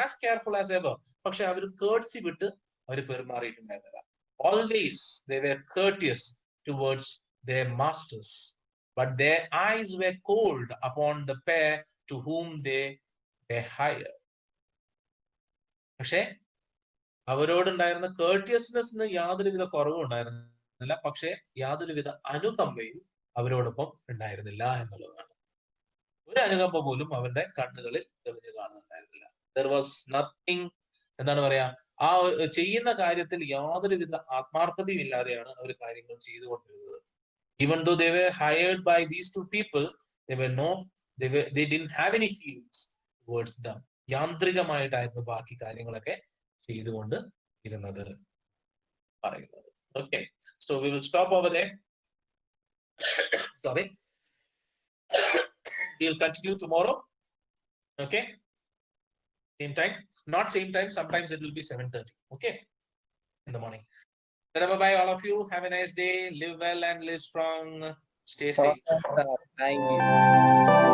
as careful as ever. പക്ഷെ അവർ courtesy വിട്ട് അവർ പെരുമാറിയിട്ടുണ്ടായിരുന്നില്ല. Always they were courteous towards their masters, but their eyes were cold upon the pair to whom they hired. പക്ഷെ അവരോടുണ്ടായിരുന്ന കേർട്ടിയസ്നെസ്സിന് യാതൊരുവിധ കുറവും ഉണ്ടായിരുന്നില്ല. പക്ഷെ യാതൊരുവിധ അനുകമ്പയും അവരോടൊപ്പം ഉണ്ടായിരുന്നില്ല എന്നുള്ളതാണ്. ഒരു അനുകമ്പ പോലും അവരുടെ കണ്ണുകളിൽ തെളിഞ്ഞു കാണുന്നുണ്ടായിരുന്നില്ല. There was nothing, എന്താണ് പറയാ, ആ ചെയ്യുന്ന കാര്യത്തിൽ യാതൊരുവിധ ആത്മാർത്ഥതയും ഇല്ലാതെയാണ് അവർ കാര്യങ്ങൾ ചെയ്തുകൊണ്ടിരുന്നത്. Even though they were hired by these two people, they didn't have any feelings towards them. യാന്ത്രികമായിട്ടായിരുന്നു ബാക്കി കാര്യങ്ങളൊക്കെ ചെയ്തുകൊണ്ട് ഇരുന്നത് പറയുന്നത്. Okay, so we will stop over there. Sorry. We'll continue tomorrow. Okay, same time, not same time, sometimes it will be 7:30. Okay, in the morning. Bye bye all of you. Have a nice day. Live well and live strong. Stay safe.
Thank you.